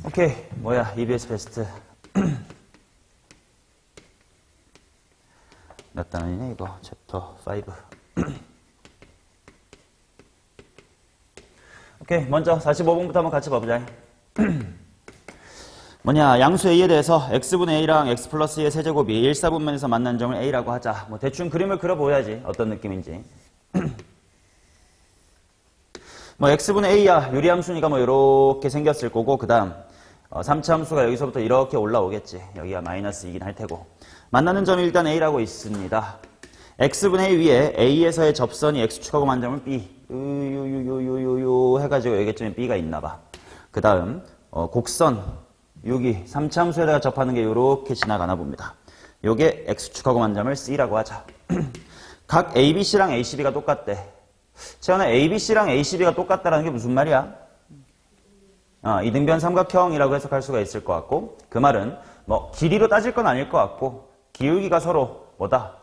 오케이. 뭐야, EBS 베스트. 몇 단원이네, 이거. 챕터 5. 오케이. 먼저 45번부터 한번 같이 봐보자. 뭐냐, 양수 A에 대해서 x분의 A랑 x 플러스 2의 세제곱이 1사분면에서 만난 점을 A라고 하자. 뭐 대충 그림을 그려보야지. 어떤 느낌인지. 뭐 x분의 A야. 유리함수니까 뭐 이렇게 생겼을 거고, 그 다음 3차 함수가 여기서부터 이렇게 올라오겠지. 여기가 마이너스 2긴 할 테고. 만나는 점이 일단 A라고 있습니다. x분의 A 위에 A에서의 접선이 x축하고 만난 점을 B. 해가지고 여기쯤에 B가 있나봐. 그 다음 곡선 6이 3차 함수에다가 접하는 게 이렇게 지나가나 봅니다. 요게 x축하고 만난 점을 C라고 하자. 각 ABC랑 ACB가 똑같대. 채연아, ABC랑 ACB가 똑같다라는 게 무슨 말이야? 이등변 삼각형이라고 해석할 수가 있을 것 같고, 그 말은 뭐 길이로 따질 건 아닐 것 같고, 기울기가 서로 뭐다?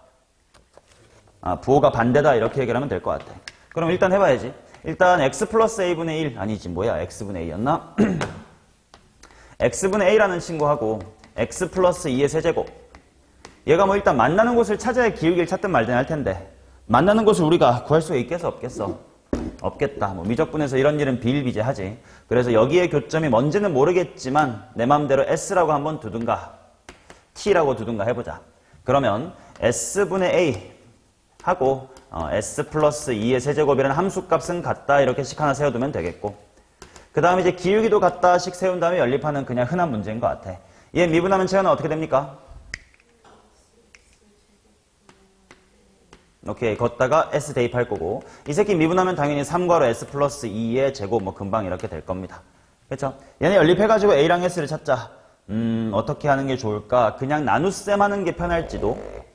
부호가 반대다, 이렇게 얘기하면 될 것 같아. 그럼 일단 해봐야지. 일단 x 플러스 a분의 1 아니지, 뭐야, x분의 a였나? x분의 a라는 친구하고 x 플러스 2의 세제곱, 얘가 뭐 일단 만나는 곳을 찾아야 기울기를 찾든 말든 할 텐데, 만나는 곳을 우리가 구할 수가 있겠어, 없겠어? 없겠다. 뭐 미적분에서 이런 일은 비일비재하지. 그래서 여기에 교점이 뭔지는 모르겠지만 내 마음대로 S라고 한번 두든가 T라고 두든가 해보자. 그러면 S분의 A 하고 S 플러스 2의 세제곱이라는 함수값은 같다, 이렇게씩 하나 세워두면 되겠고, 그 다음에 이제 기울기도 같다씩 세운 다음에 연립하는 그냥 흔한 문제인 것 같아. 얘 미분하면 채연아 어떻게 됩니까? 오케이. 걷다가 S 대입할 거고, 이 새끼 미분하면 당연히 3괄호 S 플러스 2의 제곱, 뭐 금방 이렇게 될 겁니다. 그렇죠? 얘네 연립해가지고 A랑 S를 찾자. 어떻게 하는 게 좋을까? 그냥 나눗셈 하는 게 편할지도.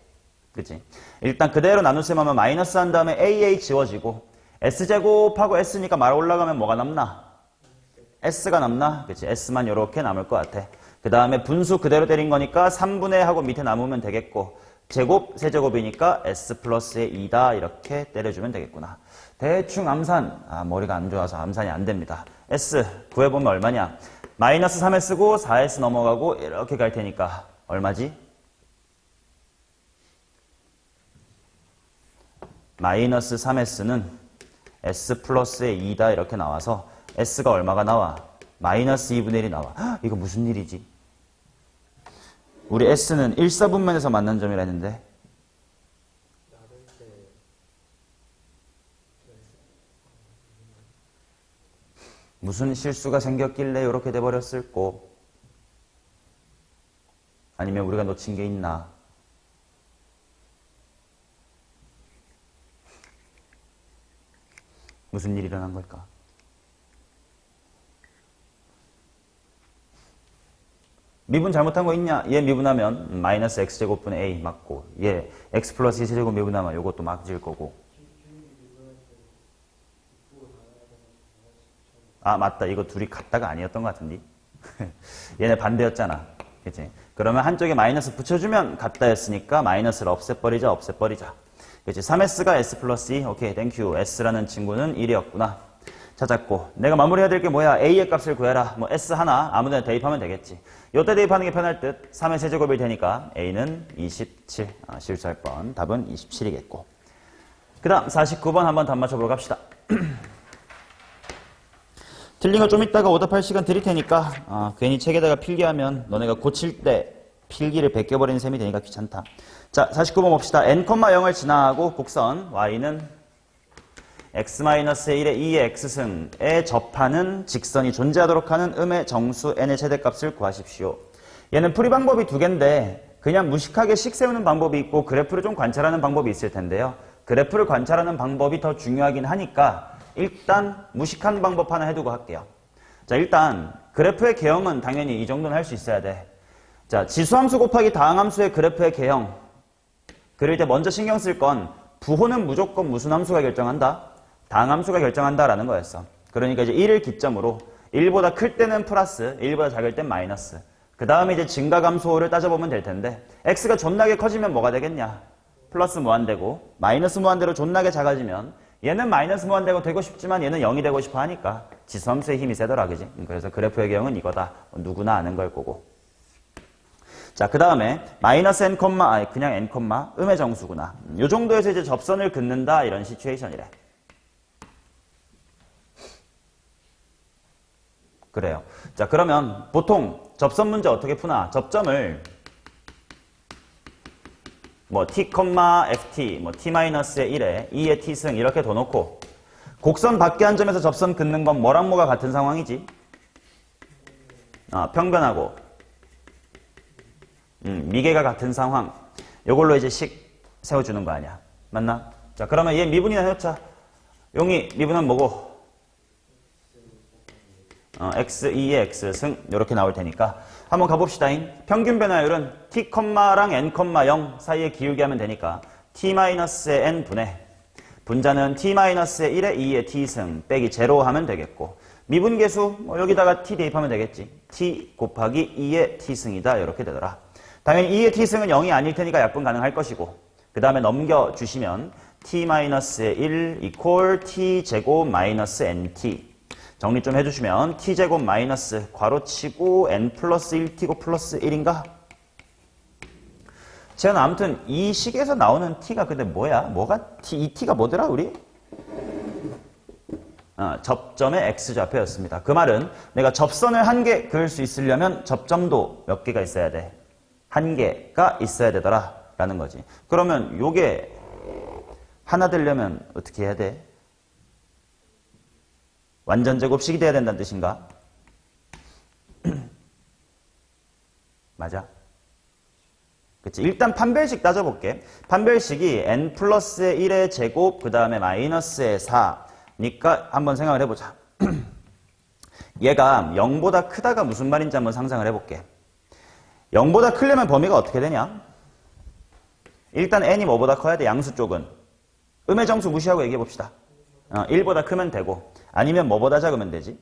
그치? 일단 그대로 나눗셈 하면 마이너스 한 다음에 AA 지워지고, S제곱하고 S니까 말 올라가면 뭐가 남나? S가 남나? 그치? S만 요렇게 남을 것 같아. 그 다음에 분수 그대로 때린 거니까 3분의 하고 밑에 남으면 되겠고, 제곱, 세제곱이니까 S 플러스의 2다, 이렇게 때려주면 되겠구나. 대충 암산, 머리가 안 좋아서 암산이 안 됩니다. S 구해보면 얼마냐? 마이너스 3S고 4S 넘어가고 이렇게 갈 테니까 얼마지? 마이너스 3S는 S 플러스의 2다, 이렇게 나와서 S가 얼마가 나와? 마이너스 2분의 1이 나와. 헉, 이거 무슨 일이지? 우리 S는 1사분면에서 만난 점이라 했는데, 무슨 실수가 생겼길래 이렇게 돼버렸을꼬? 아니면 우리가 놓친 게 있나? 무슨 일이 일어난 걸까? 미분 잘못한 거 있냐? 얘 미분하면 마이너스 x제곱분의 a 맞고, 얘 x 플러스 2세제곱 미분하면 요것도 맞을 거고. 맞다. 이거 둘이 같다가 아니었던 것 같은데. 얘네 반대였잖아. 그치? 그러면 한쪽에 마이너스 붙여주면 같다였으니까 마이너스를 없애버리자. 그치? 3s가 s 플러스 2. 오케이, 땡큐. s라는 친구는 1이었구나. 찾았고, 내가 마무리해야 될 게 뭐야? a의 값을 구해라. 뭐 s 하나 아무데나 대입하면 되겠지. 요때 대입하는 게 편할 듯. 3의 세제곱일 테니까 a는 27. 실수할 뻔. 답은 27이겠고. 그 다음 49번 한번 답 맞춰보러 갑시다. 틀린 거 좀 이따가 오답할 시간 드릴 테니까 괜히 책에다가 필기하면 너네가 고칠 때 필기를 베껴버리는 셈이 되니까 귀찮다. 자, 49번 봅시다. n,0을 지나고 곡선 y는 x-1의 2의 x승에 접하는 직선이 존재하도록 하는 음의 정수 n의 최대값을 구하십시오. 얘는 풀이 방법이 두 개인데 그냥 무식하게 식 세우는 방법이 있고 그래프를 좀 관찰하는 방법이 있을 텐데요. 그래프를 관찰하는 방법이 더 중요하긴 하니까 일단 무식한 방법 하나 해두고 할게요. 자, 일단 그래프의 개형은 당연히 이 정도는 할 수 있어야 돼. 자, 지수함수 곱하기 다항함수의 그래프의 개형 그릴 때 먼저 신경 쓸 건 부호는 무조건 무슨 함수가 결정한다? 다항함수가 결정한다라는 거였어. 그러니까 이제 1을 기점으로 1보다 클 때는 플러스, 1보다 작을 땐 마이너스. 그 다음에 이제 증가감소를 따져보면 될 텐데 x가 존나게 커지면 뭐가 되겠냐? 플러스 무한대고 마이너스 무한대로 존나게 작아지면 얘는 마이너스 무한대가 되고 싶지만 얘는 0이 되고 싶어 하니까 지수함수의 힘이 세더라, 그지? 그래서 그래프의 개형은 이거다. 누구나 아는 걸 거고. 자, 그 다음에 마이너스 n, 그냥 n, 음의 정수구나. 요 정도에서 이제 접선을 긋는다 이런 시츄에이션이래. 그래요. 자, 그러면 보통 접선 문제 어떻게 푸나? 접점을 뭐 t, ft, 뭐 t-의 1에 2의 t승 이렇게 둬놓고 곡선 밖에 한 점에서 접선 긋는 건 뭐랑 뭐가 같은 상황이지? 평변하고 미계가 같은 상황. 요걸로 이제 식 세워주는 거 아니야. 맞나? 자, 그러면 얘 미분이나 해놓자. 용이 미분은 뭐고? x, 2의 x승 이렇게 나올 테니까 한번 가봅시다. 평균 변화율은 t,랑 n, 0 사이에 기울게 하면 되니까 t-의 n 분의 분자는 t-의 1에 2의 t승 빼기 제로 하면 되겠고 미분계수 뭐 여기다가 t 대입하면 되겠지. t 곱하기 2의 t승이다 이렇게 되더라. 당연히 2의 t승은 0이 아닐 테니까 약분 가능할 것이고 그 다음에 넘겨주시면 t-1 이퀄 t제곱 마이너스 nt 정리 좀 해주시면 t제곱 마이너스 괄호치고 n 플러스 1t고 플러스 1인가? 쟤는 아무튼 이 식에서 나오는 t가 근데 뭐야? 뭐가 이 t가 뭐더라 우리? 접점의 x좌표였습니다. 그 말은 내가 접선을 한 개 그을 수 있으려면 접점도 몇 개가 있어야 돼? 한 개가 있어야 되더라 라는 거지. 그러면 요게 하나 되려면 어떻게 해야 돼? 완전 제곱식이 돼야 된다는 뜻인가? 맞아? 그치? 일단 판별식 따져볼게. 판별식이 n 플러스의 1의 제곱 그 다음에 마이너스의 4니까 한번 생각을 해보자. 얘가 0보다 크다가 무슨 말인지 한번 상상을 해볼게. 0보다 크려면 범위가 어떻게 되냐? 일단 n이 뭐보다 커야 돼? 양수 쪽은. 음의 정수 무시하고 얘기해봅시다. 1보다 크면 되고 아니면 뭐보다 작으면 되지?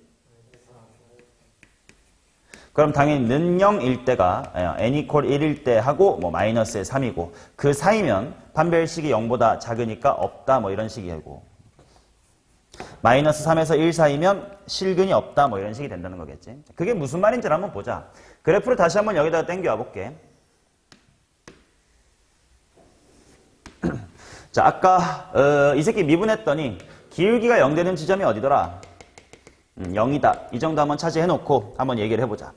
그럼 당연히 는 0일 때가 n 이퀄 1일 때 하고 뭐 마이너스의 3이고 그 사이면 판별식이 0보다 작으니까 없다 뭐 이런 식이고 마이너스 3에서 1 사이면 실근이 없다 뭐 이런 식이 된다는 거겠지. 그게 무슨 말인지를 한번 보자. 그래프를 다시 한번 여기다가 당겨 와볼게. 자, 아까 이 새끼 미분했더니 기울기가 0 되는 지점이 어디더라? 0이다. 이 정도 한번 차지해놓고 한번 얘기를 해보자.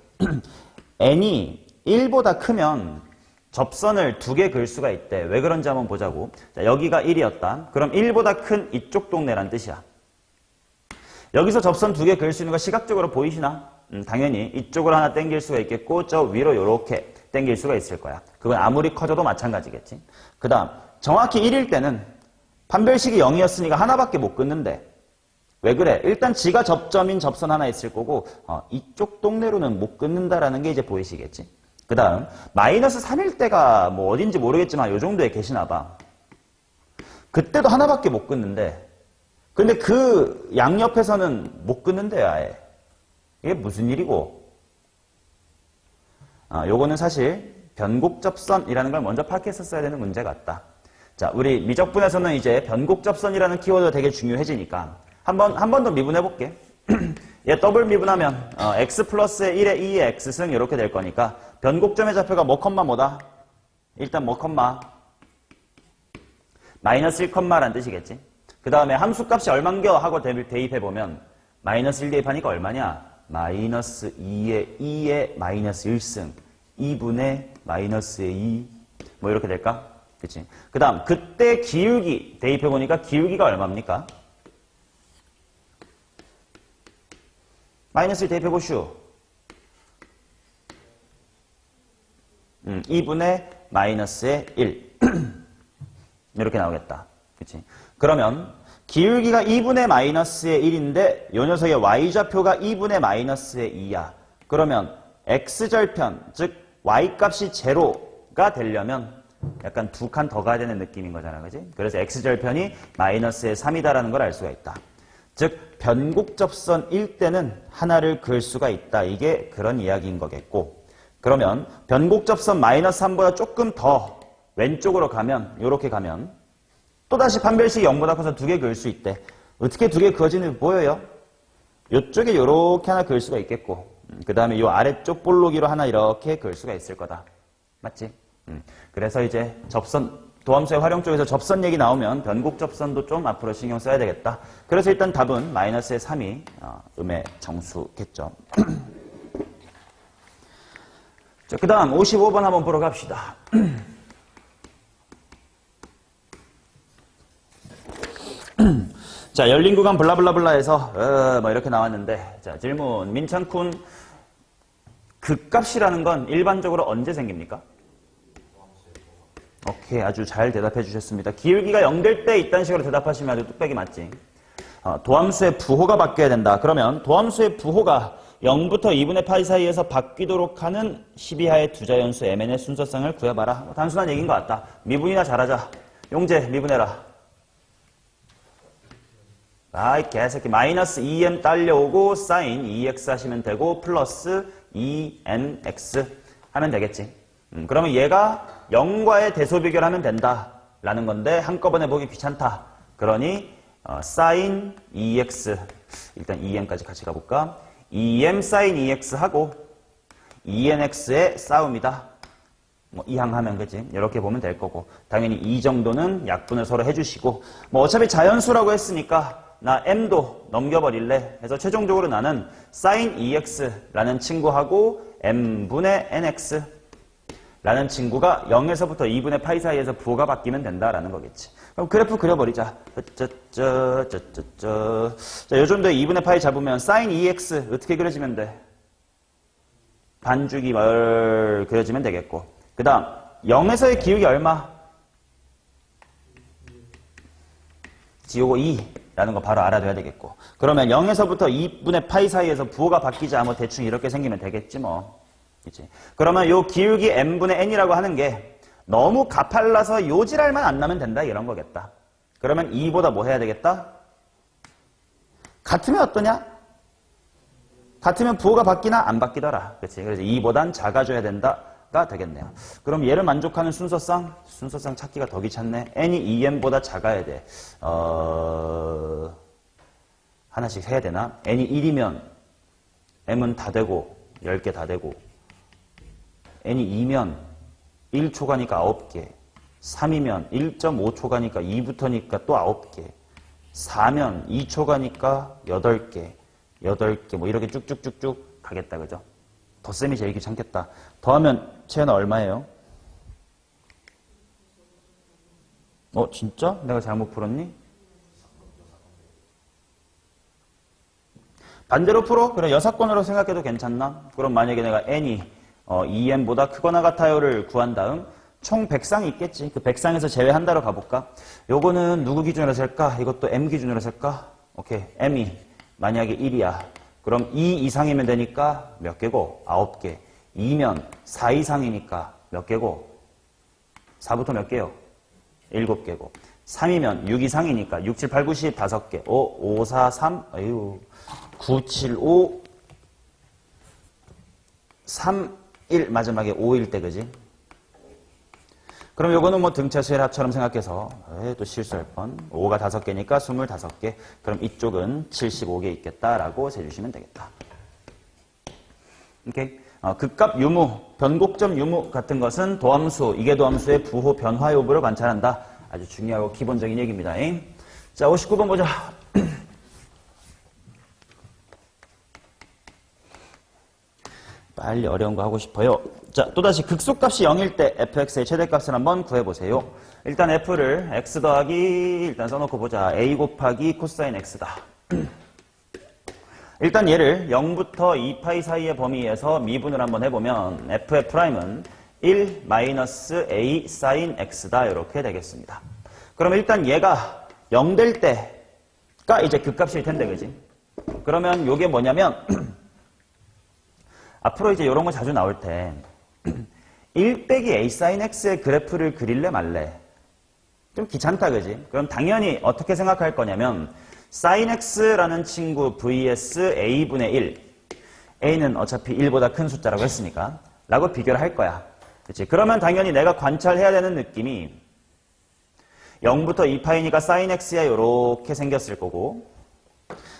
n이 1보다 크면 접선을 2개 그을 수가 있대. 왜 그런지 한번 보자고. 자, 여기가 1이었다. 그럼 1보다 큰 이쪽 동네란 뜻이야. 여기서 접선 2개 그을 수 있는 거 시각적으로 보이시나? 당연히 이쪽으로 하나 당길 수가 있겠고 저 위로 이렇게 당길 수가 있을 거야. 그건 아무리 커져도 마찬가지겠지. 그 다음 정확히 1일 때는 판별식이 0이었으니까 하나밖에 못 긋는데 왜 그래? 일단 지가 접점인 접선 하나 있을 거고 이쪽 동네로는 못 긋는다라는 게 이제 보이시겠지. 그 다음 마이너스 3일 때가 뭐 어딘지 모르겠지만 요 정도에 계시나 봐. 그때도 하나밖에 못 긋는데 근데 그 양옆에서는 못 긋는데요 아예. 이게 무슨 일이고? 요거는 사실 변곡접선이라는 걸 먼저 파악했었어야 되는 문제 같다. 자, 우리 미적분에서는 이제 변곡접선이라는 키워드가 되게 중요해지니까 한 번 더 미분해볼게. 얘 더블 미분하면 x 플러스의 1의 2의 x승 이렇게 될 거니까 변곡점의 좌표가 뭐 컴마 뭐다? 일단 뭐 컴마? 마이너스 1 컴마란 뜻이겠지. 그 다음에 함수값이 얼만겨 하고 대입해보면 마이너스 1 대입하니까 얼마냐? 마이너스 2의 2의 마이너스 1승 2분의 마이너스의 2 뭐 이렇게 될까? 그치? 그 다음 그때 기울기 대입해보니까 기울기가 얼마입니까? 마이너스 1 대입해보슈 2분의 마이너스의 1 이렇게 나오겠다. 그치? 그러면 기울기가 2분의 마이너스의 1인데 요 녀석의 y좌표가 2분의 마이너스의 2야. 그러면 x절편 즉 y값이 제로가 되려면 약간 두 칸 더 가야 되는 느낌인 거잖아. 그지? 그래서 x절편이 마이너스의 3이다라는 걸 알 수가 있다. 즉 변곡접선일 때는 하나를 그을 수가 있다. 이게 그런 이야기인 거겠고 그러면 변곡접선 마이너스 3보다 조금 더 왼쪽으로 가면 이렇게 가면 또다시 판별식이 0보다 커서 2개 그을 수 있대. 어떻게 2개 그어지는지 보여요? 이쪽에 요렇게 하나 그을 수가 있겠고, 그 다음에 요 아래쪽 볼록이로 하나 이렇게 그을 수가 있을 거다. 맞지? 그래서 이제 도함수의 활용 쪽에서 접선 얘기 나오면 변곡 접선도 좀 앞으로 신경 써야 되겠다. 그래서 일단 답은 마이너스의 3이 음의 정수겠죠. 자, 그 다음 55번 한번 보러 갑시다. 자, 열린 구간 블라블라블라 해서 뭐 이렇게 나왔는데, 자, 질문. 민찬쿤, 극값이라는 건 일반적으로 언제 생깁니까? 오케이, 아주 잘 대답해 주셨습니다. 기울기가 0될 때 이딴 식으로 대답하시면 아주 뚝배기 맞지? 도함수의 부호가 바뀌어야 된다. 그러면 도함수의 부호가 0부터 2분의 파이 사이에서 바뀌도록 하는 12하의 두자연수 mn의 순서상을 구해봐라. 단순한 얘기인 것 같다. 미분이나 잘하자. 용재, 미분해라. 아이 개새끼. 마이너스 2m 딸려오고 사인 2x 하시면 되고 플러스 2nx 하면 되겠지. 그러면 얘가 0과의 대소비결하면 된다라는 건데 한꺼번에 보기 귀찮다. 그러니 사인 2x 일단 2m까지 같이 가볼까? 2m 사인 2x 하고 2nx의 싸움이다. 뭐 이항하면 그지? 이렇게 보면 될 거고 당연히 이 정도는 약분을 서로 해주시고 뭐 어차피 자연수라고 했으니까 나 m도 넘겨버릴래 해서 최종적으로 나는 sin 2x라는 친구하고 m분의 nx 라는 친구가 0에서부터 2분의 파이 사이에서 부호가 바뀌면 된다라는 거겠지. 그럼 그래프 그려버리자. 자, 요 정도에 2분의 파이 잡으면 sin 2x 어떻게 그려지면 돼? 반죽이 그려지면 되겠고. 그 다음 0에서의 기울기 얼마? 지우고 2라는 거 바로 알아둬야 되겠고. 그러면 0에서부터 2분의 파이 사이에서 부호가 바뀌자 뭐 대충 이렇게 생기면 되겠지 뭐. 그치? 그러면 요 기울기 m분의 n이라고 하는 게 너무 가팔라서 요지랄만 안 나면 된다 이런 거겠다. 그러면 2보다 뭐 해야 되겠다? 같으면 어떠냐? 같으면 부호가 바뀌나 안 바뀌더라. 그치? 그래서 2보단 작아져야 된다가 되겠네요. 그럼 얘를 만족하는 순서상 찾기가 더 귀찮네. n이 2m보다 작아야 돼. 하나씩 해야 되나? n이 1이면 m은 다 되고 10개 다 되고 n이 2면 1초가니까 9개, 3이면 1.5초가니까 2부터니까 또 9개, 4면 2초가니까 8개 뭐 이렇게 쭉쭉쭉쭉 가겠다. 그죠? 덧셈이 제일 귀찮겠다. 더하면 채는 얼마예요? 진짜? 내가 잘못 풀었니? 반대로 풀어? 그래, 여사건으로 생각해도 괜찮나? 그럼 만약에 내가 n이 2m보다 크거나 같아요를 구한 다음 총 100상이 있겠지. 그 100상에서 제외한다로 가볼까? 요거는 누구 기준으로 셀까? 이것도 m 기준으로 셀까? 오케이. m이 만약에 1이야. 그럼 2 이상이면 되니까 몇 개고? 9개. 2면 4 이상이니까 몇 개고? 4부터 몇 개요? 7개고. 3이면 6 이상이니까 6, 7, 8, 9, 10 5개. 5, 4, 3, 9, 7, 5, 3, 1 마지막에 5일 때 그지? 그럼 요거는 뭐 등차수의 합처럼 생각해서 또 실수할 뻔. 5가 5개니까 25개. 그럼 이쪽은 75개 있겠다라고 세주시면 되겠다. 오케이. 극값 유무, 변곡점 유무 같은 것은 도함수, 이계도함수의 부호 변화 여부를 관찰한다. 아주 중요하고 기본적인 얘기입니다. 자, 59번 보자. 빨리 어려운 거 하고 싶어요. 자, 또다시 극소값이 0일 때 fx의 최대값을 한번 구해보세요. 일단 f를 x 더하기 일단 써놓고 보자. a 곱하기 코사인 x다. 일단 얘를 0부터 2파이 사이의 범위에서 미분을 한번 해보면 f의 프라임은 1 마이너스 a 사인 x다. 이렇게 되겠습니다. 그럼 일단 얘가 0 될 때가 이제 극값일 텐데, 그지? 그러면 요게 뭐냐면 앞으로 이제 이런 거 자주 나올 때 1 빼기 a sin x의 그래프를 그릴래 말래? 좀 귀찮다, 그지? 그럼 당연히 어떻게 생각할 거냐면 sin x라는 친구 vs a분의 1 a는 어차피 1보다 큰 숫자라고 했으니까 라고 비교를 할 거야. 그치? 그러면 당연히 내가 관찰해야 되는 느낌이 0부터 2파이니까 sin x야 요렇게 생겼을 거고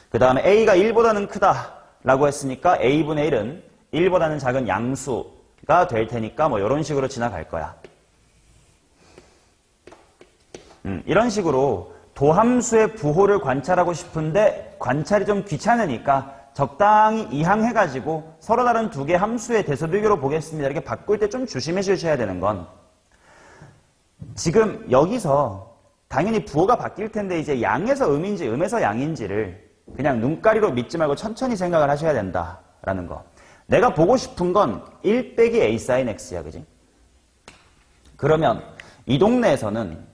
그 다음에 a가 1보다는 크다라고 했으니까 a분의 1은 1보다는 작은 양수가 될 테니까 뭐 이런 식으로 지나갈 거야. 이런 식으로 도함수의 부호를 관찰하고 싶은데 관찰이 좀 귀찮으니까 적당히 이항해가지고 서로 다른 두 개의 함수의 대소비교로 보겠습니다. 이렇게 바꿀 때 좀 조심해 주셔야 되는 건 지금 여기서 당연히 부호가 바뀔 텐데 이제 양에서 음인지 음에서 양인지를 그냥 눈가리로 믿지 말고 천천히 생각을 하셔야 된다라는 거. 내가 보고 싶은 건 1 빼기 a sin x야, 그지? 그러면 이 동네에서는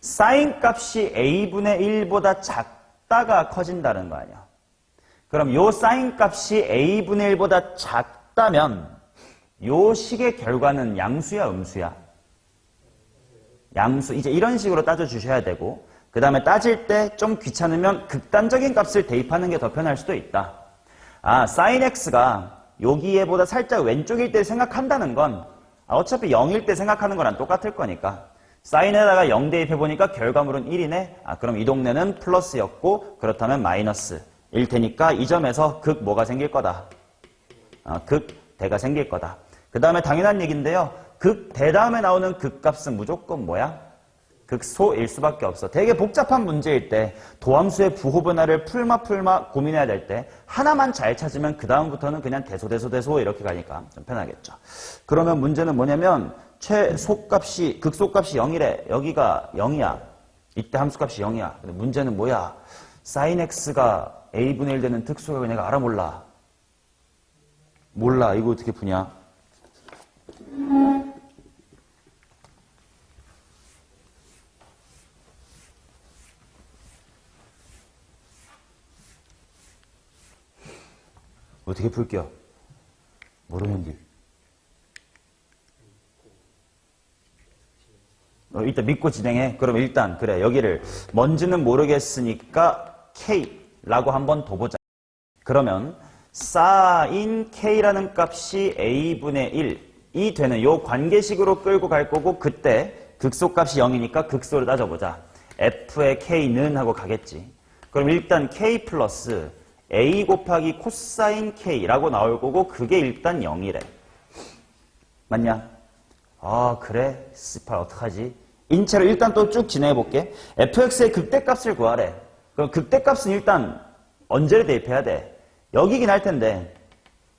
sin 값이 a분의 1보다 작다가 커진다는 거 아니야. 그럼 요 sin 값이 a분의 1보다 작다면 요 식의 결과는 양수야, 음수야? 양수. 이제 이런 식으로 따져주셔야 되고 그 다음에 따질 때 좀 귀찮으면 극단적인 값을 대입하는 게 더 편할 수도 있다. 아, sin x가 여기에보다 살짝 왼쪽일 때 생각한다는 건 어차피 0일 때 생각하는 거랑 똑같을 거니까 사인에다가 0 대입해보니까 결과물은 1이네. 아, 그럼 이 동네는 플러스였고 그렇다면 마이너스일 테니까 이 점에서 극 뭐가 생길 거다. 극대가 생길 거다. 그 다음에 당연한 얘기인데요. 극대 다음에 나오는 극값은 무조건 뭐야? 극소일 수밖에 없어. 되게 복잡한 문제일 때 도함수의 부호 변화를 풀마 고민해야 될 때 하나만 잘 찾으면 그 다음부터는 그냥 대소 이렇게 가니까 좀 편하겠죠. 그러면 문제는 뭐냐면 최소값이 극소값이 0이래. 여기가 0이야. 이때 함수값이 0이야. 근데 문제는 뭐야? sin x가 a분의 1 되는 특수각을 내가 알아 몰라. 몰라. 이거 어떻게 푸냐? 어떻게 풀게요? 모르는데. 일단 믿고 진행해. 그럼 일단 그래 여기를 뭔지는 모르겠으니까 K라고 한번 둬보자. 그러면 sin K라는 값이 A분의 1이 되는 요 관계식으로 끌고 갈 거고 그때 극소값이 0이니까 극소를 따져보자. F의 K는 하고 가겠지. 그럼 일단 K 플러스 A 곱하기 코사인 K라고 나올 거고 그게 일단 0이래. 맞냐? 아 그래? 스팔 어떡하지? 인체로 일단 또 쭉 진행해 볼게. fx의 극대값을 구하래. 그럼 극대값은 일단 언제를 대입해야 돼? 여기긴 할 텐데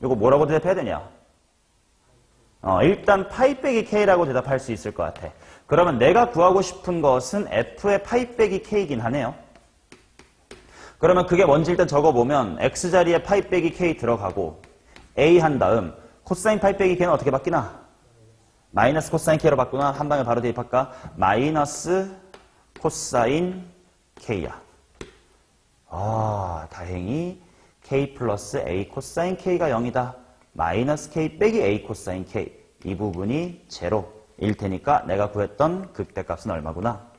이거 뭐라고 대답해야 되냐? 일단 파이 빼기 k라고 대답할 수 있을 것 같아. 그러면 내가 구하고 싶은 것은 f의 파이 빼기 k이긴 하네요. 그러면 그게 뭔지 일단 적어보면 x자리에 파이 빼기 k 들어가고 a 한 다음 코사인 파이 빼기 k는 어떻게 바뀌나? 마이너스 코사인 k로 바꾸나? 한 방에 바로 대입할까? 마이너스 코사인 k야. 아, 다행히 k 플러스 a 코사인 k가 0이다. 마이너스 k 빼기 a 코사인 k. 이 부분이 제로일 테니까 내가 구했던 극대값은 얼마구나?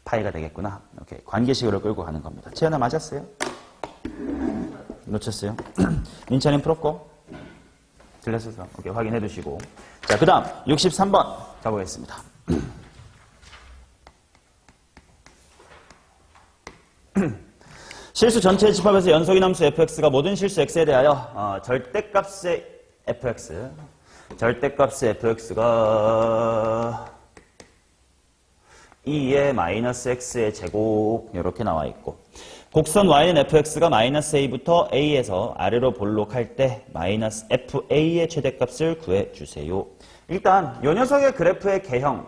파이가 되겠구나. 이렇게 관계식으로 끌고 가는 겁니다. 채연아 맞았어요? 놓쳤어요? 민찬이 풀었고? 들렸어요? 오케이, 확인해 두시고. 자, 그 다음 63번 가보겠습니다. 실수 전체의 집합에서 연속인 함수 fx가 모든 실수 x에 대하여 절대값의 fx, 절대값의 fx가 2의 마이너스 x의 제곱 이렇게 나와 있고 곡선 y는 fx가 마이너스 a부터 a에서 아래로 볼록할 때 마이너스 fa의 최대값을 구해주세요. 일단 이 녀석의 그래프의 개형을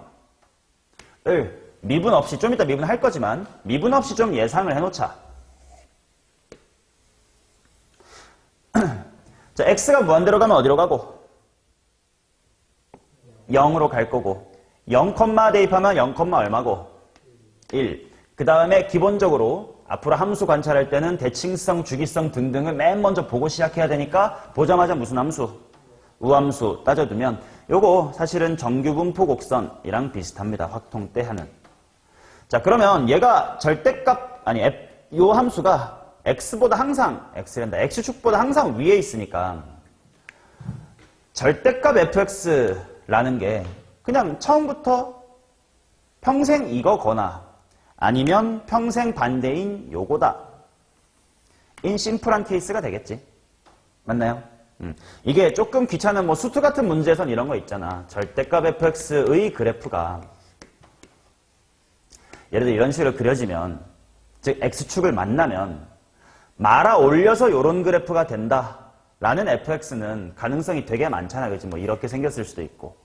미분 없이 좀 이따 미분할 거지만 미분 없이 좀 예상을 해놓자. 자, x가 무한대로 가면 어디로 가고? 0으로 갈 거고 0, 대입하면 0, 얼마고? 1. 그 다음에 기본적으로 앞으로 함수 관찰할 때는 대칭성, 주기성 등등을 맨 먼저 보고 시작해야 되니까 보자마자 무슨 함수? 우함수 따져두면 요거 사실은 정규분포 곡선이랑 비슷합니다. 확통 때 하는. 자, 그러면 얘가 절대값, 아니 요 함수가 x보다 항상, x축보다 항상 위에 있으니까 절대값 fx라는 게 그냥 처음부터 평생 이거거나 아니면 평생 반대인 요거다. 인 심플한 케이스가 되겠지. 맞나요? 이게 조금 귀찮은 뭐 수트 같은 문제에선 이런 거 있잖아. 절대값 fx의 그래프가 예를 들어 이런 식으로 그려지면, 즉 x축을 만나면 말아 올려서 요런 그래프가 된다라는 fx는 가능성이 되게 많잖아. 그치? 뭐 이렇게 생겼을 수도 있고.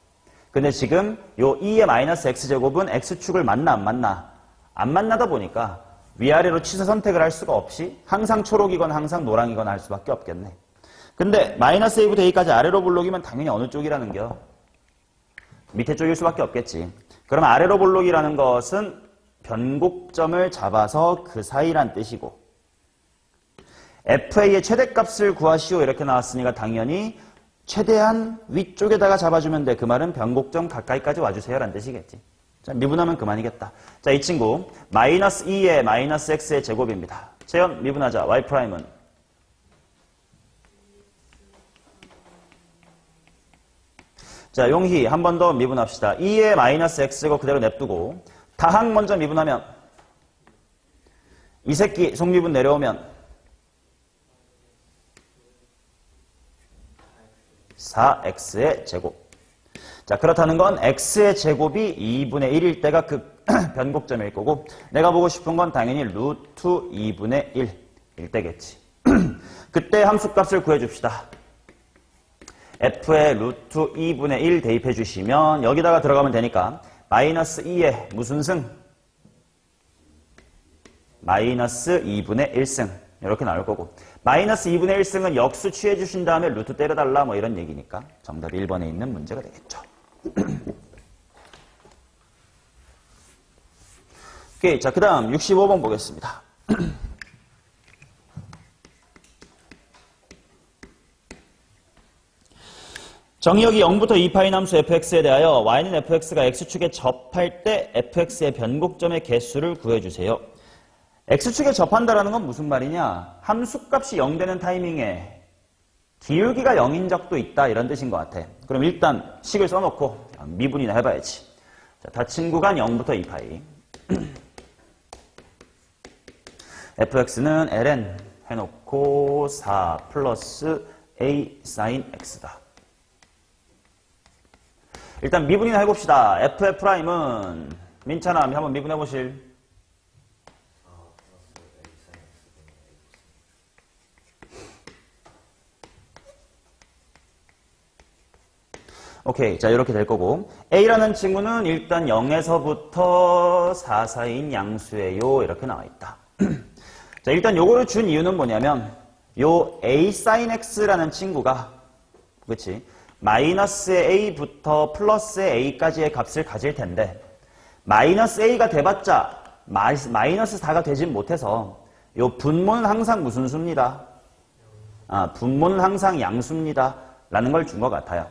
근데 지금 요 2의 마이너스 x제곱은 x축을 만나 안 만나? 안 만나다 보니까 위아래로 취사 선택을 할 수가 없이 항상 초록이건 항상 노랑이건 할 수밖에 없겠네. 근데 마이너스 a부터 a까지 아래로 볼록이면 당연히 어느 쪽이라는 겨? 밑에 쪽일 수밖에 없겠지. 그럼 아래로 볼록이라는 것은 변곡점을 잡아서 그 사이란 뜻이고, fa의 최대값을 구하시오 이렇게 나왔으니까 당연히 최대한 위쪽에다가 잡아주면 돼. 그 말은 변곡점 가까이까지 와주세요 라는 뜻이겠지. 자, 미분하면 그만이겠다. 자, 이 친구 마이너스 2의 마이너스 x의 제곱입니다. 재현 미분하자. y'은 자, 용희 한 번 더 미분합시다. 2의 마이너스 x제곱 그대로 냅두고 다항 먼저 미분하면 이 새끼 속미분 내려오면 4x의 제곱. 자, 그렇다는 건 x의 제곱이 2분의 1일 때가 그 변곡점일 거고, 내가 보고 싶은 건 당연히 루트 2분의 1일 때겠지. 그때 함수값을 구해줍시다. f의 루트 2분의 1 대입해 주시면 여기다가 들어가면 되니까 마이너스 2의 무슨 승? 마이너스 2분의 1승 이렇게 나올 거고, 마이너스 2분의 1승은 역수 취해 주신 다음에 루트 때려달라 뭐 이런 얘기니까 정답이 1번에 있는 문제가 되겠죠. 오케이, 자, 그 다음 65번 보겠습니다. 정의역이 0부터 2파이 함수 fx에 대하여 y는 fx가 x축에 접할 때 fx의 변곡점의 개수를 구해주세요. x축에 접한다라는 건 무슨 말이냐? 함수값이 0 되는 타이밍에 기울기가 0인 적도 있다 이런 뜻인 것 같아. 그럼 일단 식을 써놓고 미분이나 해봐야지. 자, 닫힌 구간 0부터 2파이 fx는 ln 해놓고 4 플러스 a sin x다. 일단 미분이나 해봅시다. f'은 민찬아 한번 미분해보실? 오케이, 자 이렇게 될 거고, a라는 친구는 일단 0에서부터 4 사이인 양수예요 이렇게 나와 있다. 자, 일단 요거를 준 이유는 뭐냐면 요 a sin x라는 친구가, 그치? 마이너스의 a부터 플러스의 a까지의 값을 가질 텐데, 마이너스 a가 돼봤자 마이너스 4가 되진 못해서 요 분모는 항상 무슨 수입니다? 분모는 항상 양수입니다 라는 걸 준 것 같아요.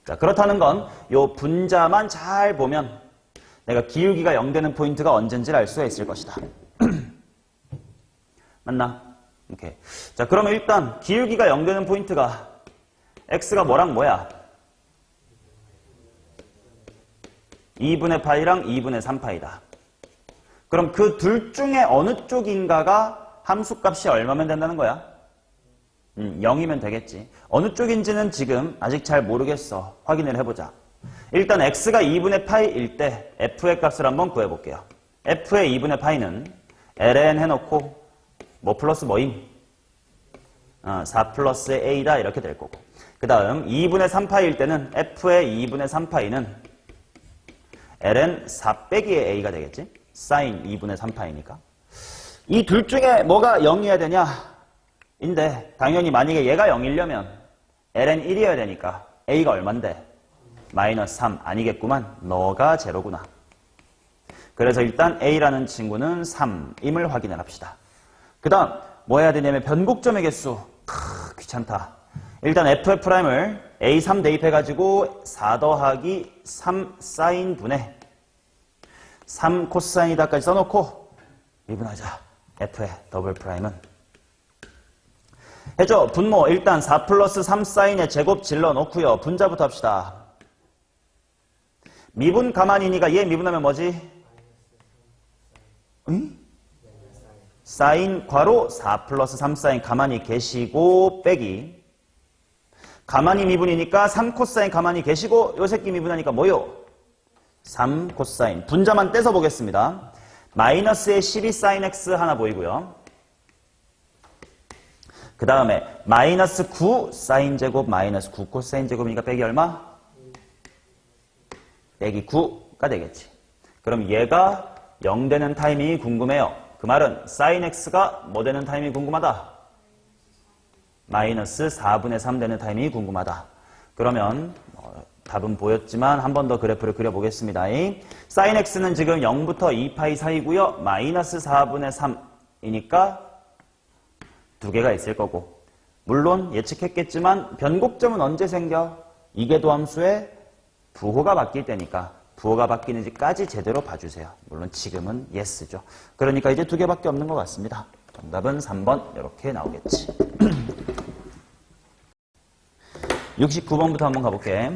자, 그렇다는 건 요 분자만 잘 보면 내가 기울기가 0 되는 포인트가 언젠지를 알 수가 있을 것이다. 맞나? 오케이. 자, 그러면 일단 기울기가 0 되는 포인트가 x가 뭐랑 뭐야? 2분의 파이랑 2분의 3파이다. 그럼 그 둘 중에 어느 쪽인가가 함수값이 얼마면 된다는 거야? 0이면 되겠지. 어느 쪽인지는 지금 아직 잘 모르겠어. 확인을 해보자. 일단 x가 2분의 파이일 때 f의 값을 한번 구해볼게요. f의 2분의 파이는 ln 해놓고 뭐 플러스 뭐임? 4 플러스 a다 이렇게 될 거고, 그 다음 2분의 3파이일 때는 f의 2분의 3파이는 ln 4 빼기의 a가 되겠지? sin 2분의 3파이니까. 이 둘 중에 뭐가 0이어야 되냐? 인데 당연히 만약에 얘가 0이려면 ln 1이어야 되니까 a가 얼만데? 마이너스 3 아니겠구만. 너가 제로구나. 그래서 일단 a라는 친구는 3임을 확인을 합시다. 그 다음 뭐 해야 되냐면 변곡점의 개수. 귀찮다. 일단 f'을 a3 대입해가지고 4 더하기 3 사인 분의 3 코사인이다까지 써놓고 미분하자. f의 더블 프라임은 해줘. 분모 일단 4 플러스 3 사인의 제곱 질러 놓고요. 분자부터 합시다. 미분 가만히니까 얘 미분하면 뭐지? 응? 사인 괄호 4 플러스 3 사인 가만히 계시고 빼기 가만히 미분이니까 3 코사인 가만히 계시고 요 새끼 미분하니까 뭐요? 3 코사인. 분자만 떼서 보겠습니다. 마이너스에 12 사인 x 하나 보이고요. 그 다음에 마이너스 9 사인 제곱 마이너스 9 코사인 제곱이니까 빼기 얼마? 빼기 9가 되겠지. 그럼 얘가 0 되는 타이밍이 궁금해요. 그 말은 사인 x가 뭐 되는 타이밍이 궁금하다? 마이너스 4분의 3 되는 타이밍이 궁금하다. 그러면 답은 보였지만 한 번 더 그래프를 그려보겠습니다. 사인 x는 지금 0부터 2파이 사이고요. 마이너스 4분의 3이니까 두 개가 있을 거고 물론 예측했겠지만 변곡점은 언제 생겨? 이계도함수의 부호가 바뀔 때니까 부호가 바뀌는지까지 제대로 봐주세요. 물론 지금은 yes죠. 그러니까 이제 두 개밖에 없는 것 같습니다. 정답은 3번 이렇게 나오겠지. 69번부터 한번 가볼게.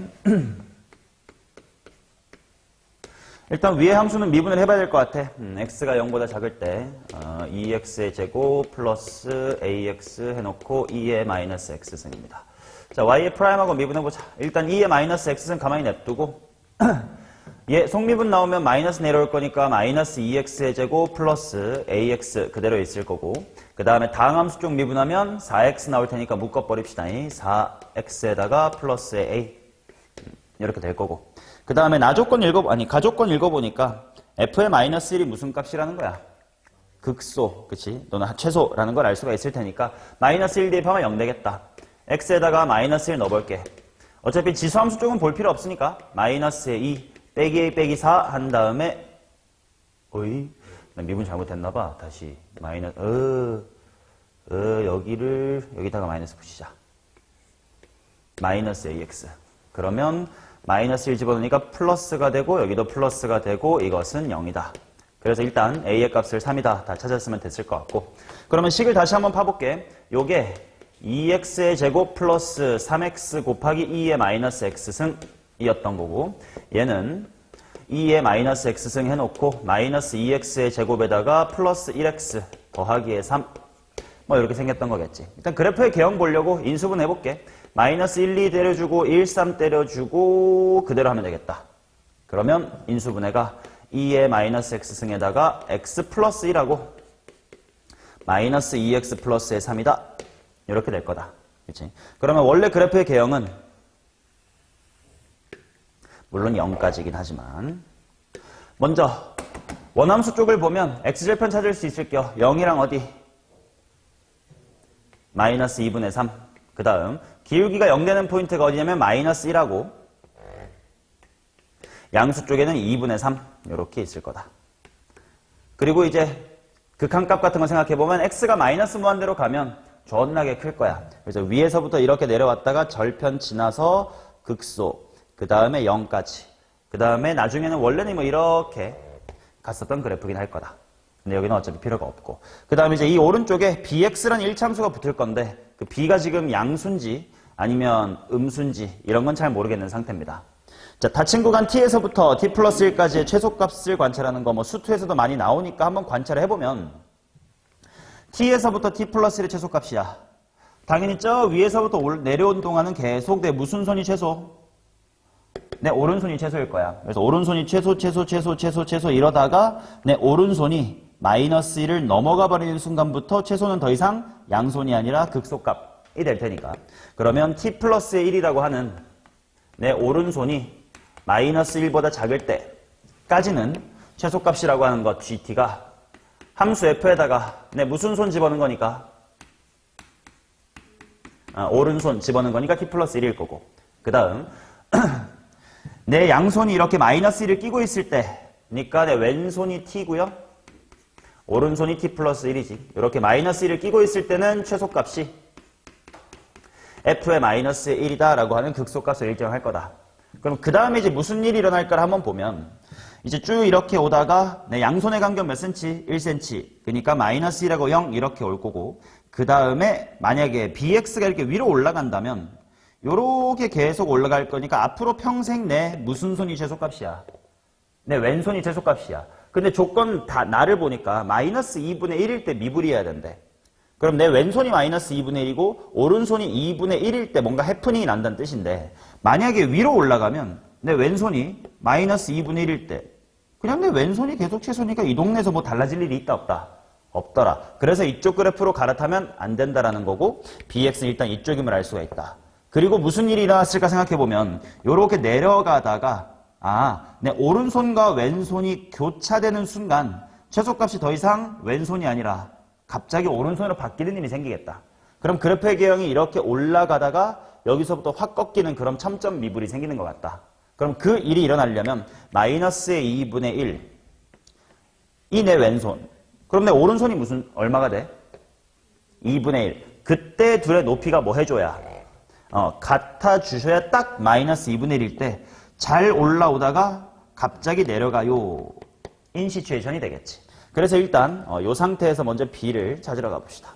일단 위의 함수는 미분을 해봐야 될 것 같아. x가 0보다 작을 때 2x의 제곱 플러스 ax 해놓고 2의 마이너스 x승입니다. 자, y의 프라임하고 미분해보자. 일단 2의 마이너스 x승 가만히 냅두고 얘 속미분 나오면 마이너스 내려올 거니까 마이너스 2x의 제곱 플러스 ax 그대로 있을 거고 그 다음에 다음 함수 쪽 미분하면 4x 나올 테니까 묶어버립시다. 4x에다가 플러스의 a 이렇게 될 거고 그 다음에 가조건 읽어보니까 f의 마이너스 1이 무슨 값이라는 거야? 극소, 그치? 또는 최소라는 걸 알 수가 있을 테니까 마이너스 1 대입하면 0 되겠다. x에다가 마이너스 1 넣어볼게. 어차피 지수함수 쪽은 볼 필요 없으니까 마이너스의 2 빼기 a 빼기 4 한 다음에 나 미분 잘못했나봐. 다시 마이너스 여기다가 마이너스 붙이자. 마이너스 ax 그러면 마이너스 1 집어넣으니까 플러스가 되고 여기도 플러스가 되고 이것은 0이다. 그래서 일단 a의 값을 3이다. 다 찾았으면 됐을 것 같고 그러면 식을 다시 한번 파볼게. 요게 2x의 제곱 플러스 3x 곱하기 2의 마이너스 x승이었던 거고 얘는 2의 마이너스 x승 해놓고 마이너스 2x의 제곱에다가 플러스 1x 더하기의 3 뭐 이렇게 생겼던 거겠지. 일단 그래프의 개형 보려고 인수분 해볼게. 마이너스 1, 2 때려주고 1, 3 때려주고 그대로 하면 되겠다. 그러면 인수분해가 2의 마이너스 x승에다가 x 플러스 1하고 마이너스 2x 플러스의 3이다. 이렇게 될 거다. 그치? 그러면 원래 그래프의 개형은 물론 0까지긴 하지만 먼저 원함수 쪽을 보면 x절편 찾을 수 있을 겨. 0이랑 어디? 마이너스 2분의 3. 그 다음 기울기가 0 되는 포인트가 어디냐면 마이너스 1하고 양수 쪽에는 2분의 3 이렇게 있을 거다. 그리고 이제 극한값 같은 거 생각해보면 x가 마이너스 무한대로 가면 존나게 클 거야. 그래서 위에서부터 이렇게 내려왔다가 절편 지나서 극소 그 다음에 0까지 그 다음에 나중에는 원래는 뭐 이렇게 갔었던 그래프긴 할 거다. 근데 여기는 어차피 필요가 없고 그 다음에 이제 이 오른쪽에 bx라는 1참수가 붙을 건데 그 b가 지금 양수인지 아니면 음수인지 이런 건 잘 모르겠는 상태입니다. 자, 닫힌 구간 t에서부터 t 플러스 1까지의 최소값을 관찰하는 거 뭐 수투에서도 많이 나오니까 한번 관찰을 해보면 t에서부터 t 플러스 1의 최소값이야. 당연히 저 위에서부터 내려온 동안은 계속 내 무슨 손이 최소? 내 오른손이 최소일 거야. 그래서 오른손이 최소 이러다가 내 오른손이 마이너스 1을 넘어가 버리는 순간부터 최소는 더 이상 양손이 아니라 극소값이 될 테니까. 그러면 t 플러스의 1이라고 하는 내 오른손이 마이너스 1보다 작을 때까지는 최소값이라고 하는 것 gt가 함수 f에다가 내 무슨 손 집어넣은 거니까 오른손 집어넣은 거니까 t 플러스 1일 거고 그 다음 내 양손이 이렇게 마이너스 1을 끼고 있을 때니까 내 왼손이 t고요. 오른손이 t 플러스 1이지. 이렇게 마이너스 1을 끼고 있을 때는 최소값이 f의 마이너스 1이다 라고 하는 극소값을 일정할 거다. 그럼 그 다음에 이제 무슨 일이 일어날까를 한번 보면 이제 쭉 이렇게 오다가 내 양손의 간격 몇 cm? 1cm. 그러니까 마이너스 1하고 0 이렇게 올 거고 그 다음에 만약에 bx가 이렇게 위로 올라간다면 요렇게 계속 올라갈 거니까 앞으로 평생 내 무슨 손이 최소값이야? 내 왼손이 최소값이야. 근데 조건 다 나를 보니까 마이너스 2분의 1일 때 미분이어야 된대. 그럼 내 왼손이 마이너스 2분의 1이고 오른손이 2분의 1일 때 뭔가 해프닝이 난다는 뜻인데 만약에 위로 올라가면 내 왼손이 마이너스 2분의 1일 때 그냥 내 왼손이 계속 최소니까 이 동네에서 뭐 달라질 일이 있다 없다? 없더라. 그래서 이쪽 그래프로 갈아타면 안 된다라는 거고 bx는 일단 이쪽임을 알 수가 있다. 그리고 무슨 일이 일어났을까 생각해보면 요렇게 내려가다가 내 오른손과 왼손이 교차되는 순간 최소값이 더 이상 왼손이 아니라 갑자기 오른손으로 바뀌는 일이 생기겠다. 그럼 그래프의 개형이 이렇게 올라가다가 여기서부터 확 꺾이는 그런 참점 미분이 생기는 것 같다. 그럼 그 일이 일어나려면 마이너스의 2분의 1 이 내 왼손 그럼 내 오른손이 얼마가 돼? 2분의 1 그때 둘의 높이가 뭐 해줘야? 같아 주셔야 딱 마이너스 2분의 1일 때 잘 올라오다가 갑자기 내려가요. 인 시츄에이션이 되겠지. 그래서 일단 이 상태에서 먼저 b를 찾으러 가봅시다.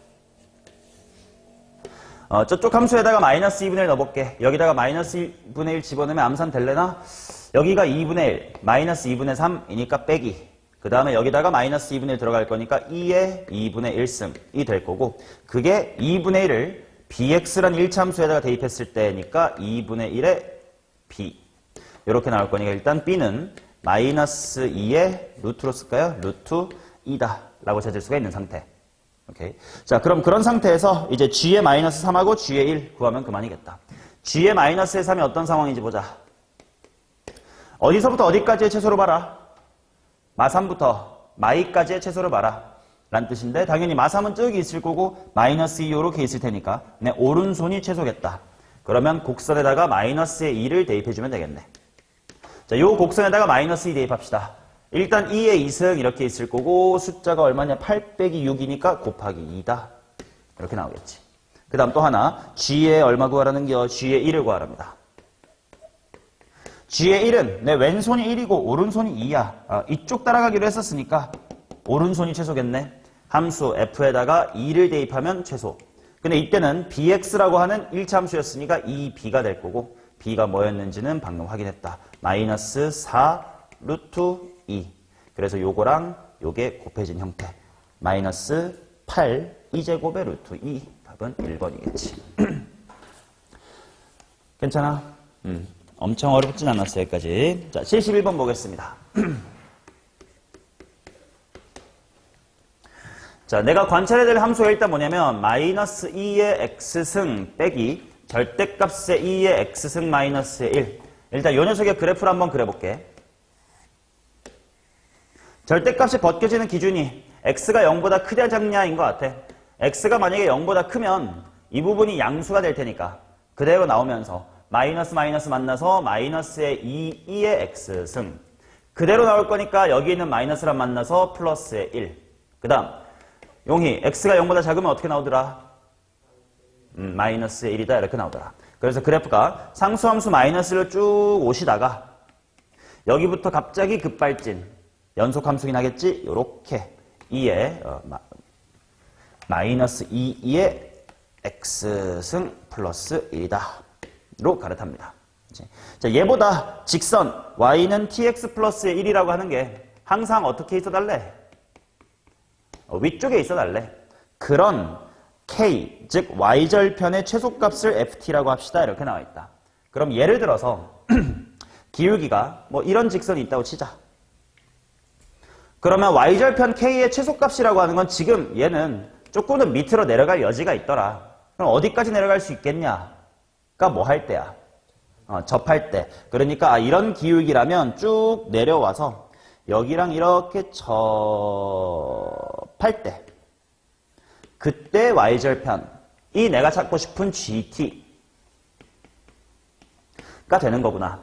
저쪽 함수에다가 마이너스 2분의 1 넣어볼게. 여기다가 마이너스 2분의 1 집어넣으면 암산 될래나? 여기가 2분의 1, 마이너스 2분의 3이니까 빼기. 그 다음에 여기다가 마이너스 2분의 1 들어갈 거니까 2의 2분의 1승이 될 거고 그게 2분의 1을 bx라는 1차 함수에다가 대입했을 때니까 2분의 1의 b 이렇게 나올 거니까 일단 b는 마이너스 2의 루트로 쓸까요? 루트 2다 라고 찾을 수가 있는 상태. 오케이. 자, 그럼 그런 상태에서 이제 g의 마이너스 3하고 g의 1 구하면 그만이겠다. g의 마이너스의 3이 어떤 상황인지 보자. 어디서부터 어디까지의 최소로 봐라? 마3부터 마2까지의 최소를 봐라. 라는 뜻인데 당연히 마3은 저기 있을 거고 마이너스 2 이렇게 있을 테니까 내 오른손이 최소겠다. 그러면 곡선에다가 마이너스의 2를 대입해주면 되겠네. 자, 요 곡선에다가 마이너스 2 대입합시다. 일단 2의 2승 이렇게 있을 거고 숫자가 얼마냐? 8 빼기 6이니까 곱하기 2다. 이렇게 나오겠지. 그 다음 또 하나 g의 얼마 구하라는 겨? g의 1을 구하랍니다. g의 1은 내 왼손이 1이고 오른손이 2야. 이쪽 따라가기로 했었으니까 오른손이 최소겠네. 함수 f에다가 2를 대입하면 최소. 근데 이때는 bx라고 하는 1차 함수였으니까 2b가 될 거고 b가 뭐였는지는 방금 확인했다. 마이너스 4 루트 2. 그래서 요거랑 요게 곱해진 형태. 마이너스 8 2제곱의 루트 2. 답은 1번이겠지. 괜찮아? 엄청 어렵진 않았어 여기까지. 자, 71번 보겠습니다. 자, 내가 관찰해야 될 함수가 일단 뭐냐면 마이너스 2의 x승 빼기 절대값의 2의 x승 마이너스의 1. 일단 이 녀석의 그래프를 한번 그려볼게. 절대값이 벗겨지는 기준이 x가 0보다 크냐 작냐인 것 같아. x가 만약에 0보다 크면 이 부분이 양수가 될 테니까 그대로 나오면서 마이너스 마이너스 만나서 마이너스의 2의 x승 그대로 나올 거니까 여기 있는 마이너스랑 만나서 플러스의 1. 그 다음 용이 x가 0보다 작으면 어떻게 나오더라? 마이너스의 1이다 이렇게 나오더라. 그래서 그래프가 상수함수 마이너스를 쭉 오시다가 여기부터 갑자기 급발진 연속함수긴 하겠지? 요렇게 2의 마이너스 2의 x승 플러스 1이다 로 갈아탑니다. 자, 얘보다 직선 y는 tx 플러스의 1이라고 하는 게 항상 어떻게 있어달래? 위쪽에 있어달래. 그런 k, 즉 y절편의 최소값을 ft라고 합시다. 이렇게 나와 있다. 그럼 예를 들어서 기울기가 뭐 이런 직선이 있다고 치자. 그러면 y절편 k의 최소값이라고 하는 건 지금 얘는 조금은 밑으로 내려갈 여지가 있더라. 그럼 어디까지 내려갈 수 있겠냐? 가 뭐 할 때야? 접할 때. 그러니까 이런 기울기라면 쭉 내려와서 여기랑 이렇게 접할 때 그때 y절편이 내가 찾고 싶은 gt가 되는 거구나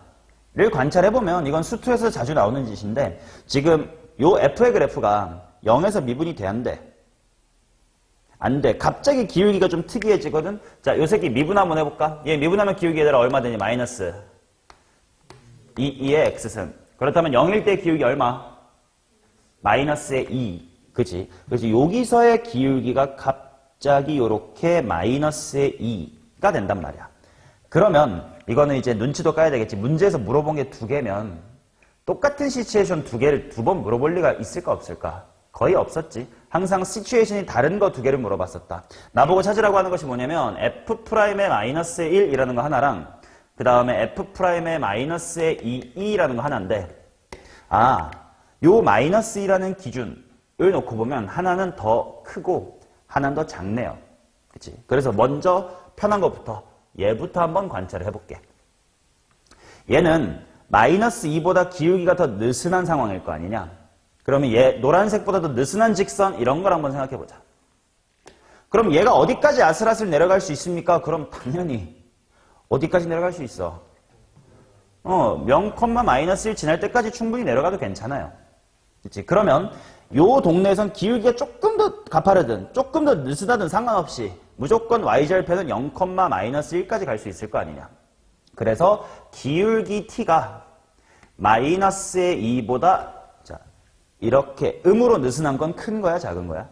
를 관찰해보면 이건 수투에서 자주 나오는 짓인데 지금 요 f의 그래프가 0에서 미분이 돼 안 돼? 안 돼. 갑자기 기울기가 좀 특이해지거든. 자, 요 새끼 미분 한번 해볼까? 얘 미분하면 기울기에 따라 얼마 되니? 마이너스 2의 x승. 그렇다면 0일 때 기울기 얼마? 마이너스의 2. 그치? 그래서 여기서의 기울기가 갑자기 요렇게 마이너스의 2가 된단 말이야. 그러면 이거는 이제 눈치도 까야 되겠지. 문제에서 물어본 게 두 개면 똑같은 시츄에이션 두 개를 두 번 물어볼 리가 있을까 없을까? 거의 없었지. 항상 시츄에이션이 다른 거 두 개를 물어봤었다. 나보고 찾으라고 하는 것이 뭐냐면 F'의 마이너스 1이라는 거 하나랑 그 다음에 F'의 마이너스의 2이라는 거 하나인데 요 마이너스 2라는 기준을 놓고 보면 하나는 더 크고 하나는 더 작네요. 그치? 그래서 먼저 편한 것부터 얘부터 한번 관찰을 해볼게. 얘는 마이너스 2보다 기울기가 더 느슨한 상황일 거 아니냐? 그러면 얘 노란색보다 더 느슨한 직선 이런 걸 한번 생각해보자. 그럼 얘가 어디까지 아슬아슬 내려갈 수 있습니까? 그럼 당연히 어디까지 내려갈 수 있어? 0, 마이너스 1 지날 때까지 충분히 내려가도 괜찮아요. 그치? 그러면 요 동네에선 기울기가 조금 더 가파르든 조금 더 느슨하든 상관없이 무조건 y절편은 0, 마이너스 1까지 갈 수 있을 거 아니냐. 그래서 기울기 t가 마이너스의 2보다 자 이렇게 음으로 느슨한 건 큰 거야 작은 거야?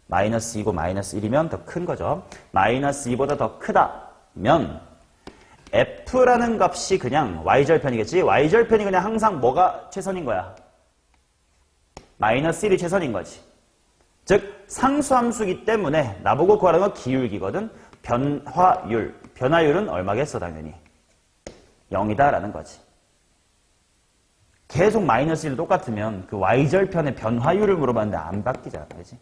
마이너스 2고 마이너스 1이면 더 큰 거죠. 마이너스 2보다 더 크다면 f라는 값이 그냥 y절편이겠지. y절편이 그냥 항상 뭐가 최선인 거야? 마이너스 1이 최선인 거지. 즉 상수함수기 때문에 나보고 구하라는 건 기울기거든. 변화율은 얼마겠어 당연히? 0이다 라는 거지. 계속 마이너스 1 똑같으면 그 y절편의 변화율을 물어봤는데 안 바뀌잖아. 그지?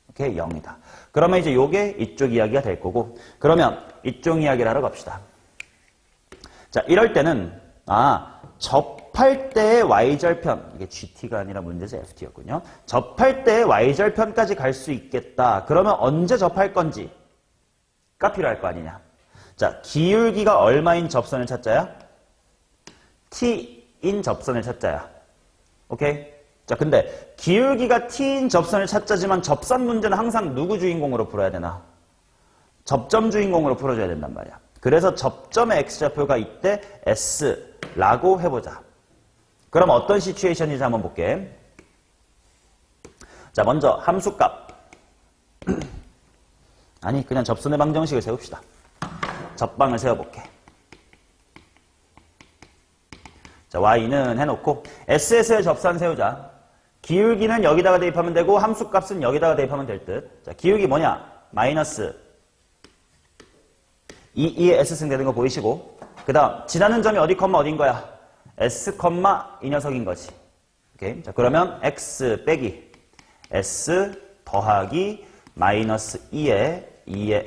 오케이, 0이다. 그러면 이제 요게 이쪽 이야기가 될 거고, 그러면 이쪽 이야기를 하러 갑시다. 자, 이럴 때는 접할 때의 y절편, 이게 gt가 아니라 문제에서 ft였군요. 접할 때의 y절편까지 갈 수 있겠다. 그러면 언제 접할 건지가 필요할 거 아니냐. 자, 기울기가 얼마인 접선을 찾자야? t인 접선을 찾자야. 오케이? 자, 근데 기울기가 t인 접선을 찾자지만 접선 문제는 항상 누구 주인공으로 풀어야 되나? 접점 주인공으로 풀어줘야 된단 말이야. 그래서 접점의 x좌표가 이때 s라고 해보자. 그럼 어떤 시츄에이션인지 한번 볼게. 자, 먼저 함수값. 아니, 그냥 접선의 방정식을 세웁시다. 접방을 세워볼게. 자, y는 해놓고 s에서의 접선 세우자. 기울기는 여기다가 대입하면 되고 함수값은 여기다가 대입하면 될 듯. 자, 기울기 뭐냐? 마이너스 2의 s승 되는 거 보이시고, 그 다음 지나는 점이 어디 컴마 어딘 거야? s 컴마 이 녀석인 거지. 오케이. 자, 그러면 x 빼기 s 더하기 마이너스 2의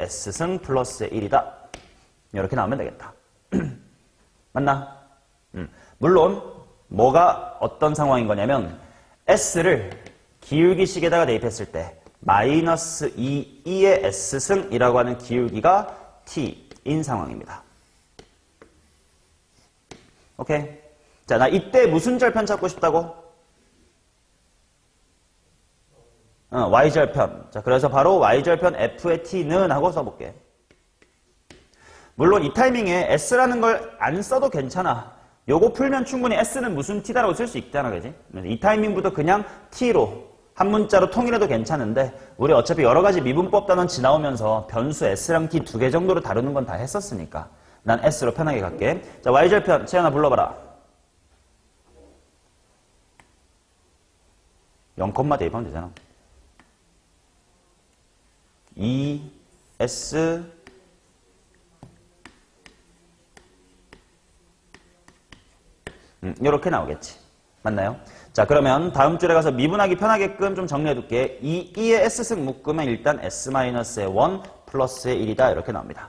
s승 플러스 1이다. 이렇게 나오면 되겠다. 맞나? 물론 뭐가 어떤 상황인 거냐면 s를 기울기식에다가 대입했을 때 마이너스 2의 s승이라고 하는 기울기가 t인 상황입니다. 오케이. 자, 나 이때 무슨 절편 찾고 싶다고? y절편. 자, 그래서 바로 y절편 f의 t는 하고 써볼게. 물론 이 타이밍에 s라는 걸 안 써도 괜찮아. 요거 풀면 충분히 s는 무슨 t다라고 쓸 수 있잖아, 그지? 이 타이밍부터 그냥 t로 한 문자로 통일해도 괜찮은데 우리 어차피 여러 가지 미분법 단원 지나오면서 변수 s랑 t 두 개 정도로 다루는 건 다 했었으니까 난 s로 편하게 갈게. 자, y절편 채연아 불러봐라. 0, 대입하면 되잖아. 2s 이렇게 나오겠지. 맞나요? 자, 그러면 다음 줄에 가서 미분하기 편하게끔 좀 정리해둘게. 2의 s승 묶으면 일단 s-의 1 플러스의 1이다. 이렇게 나옵니다.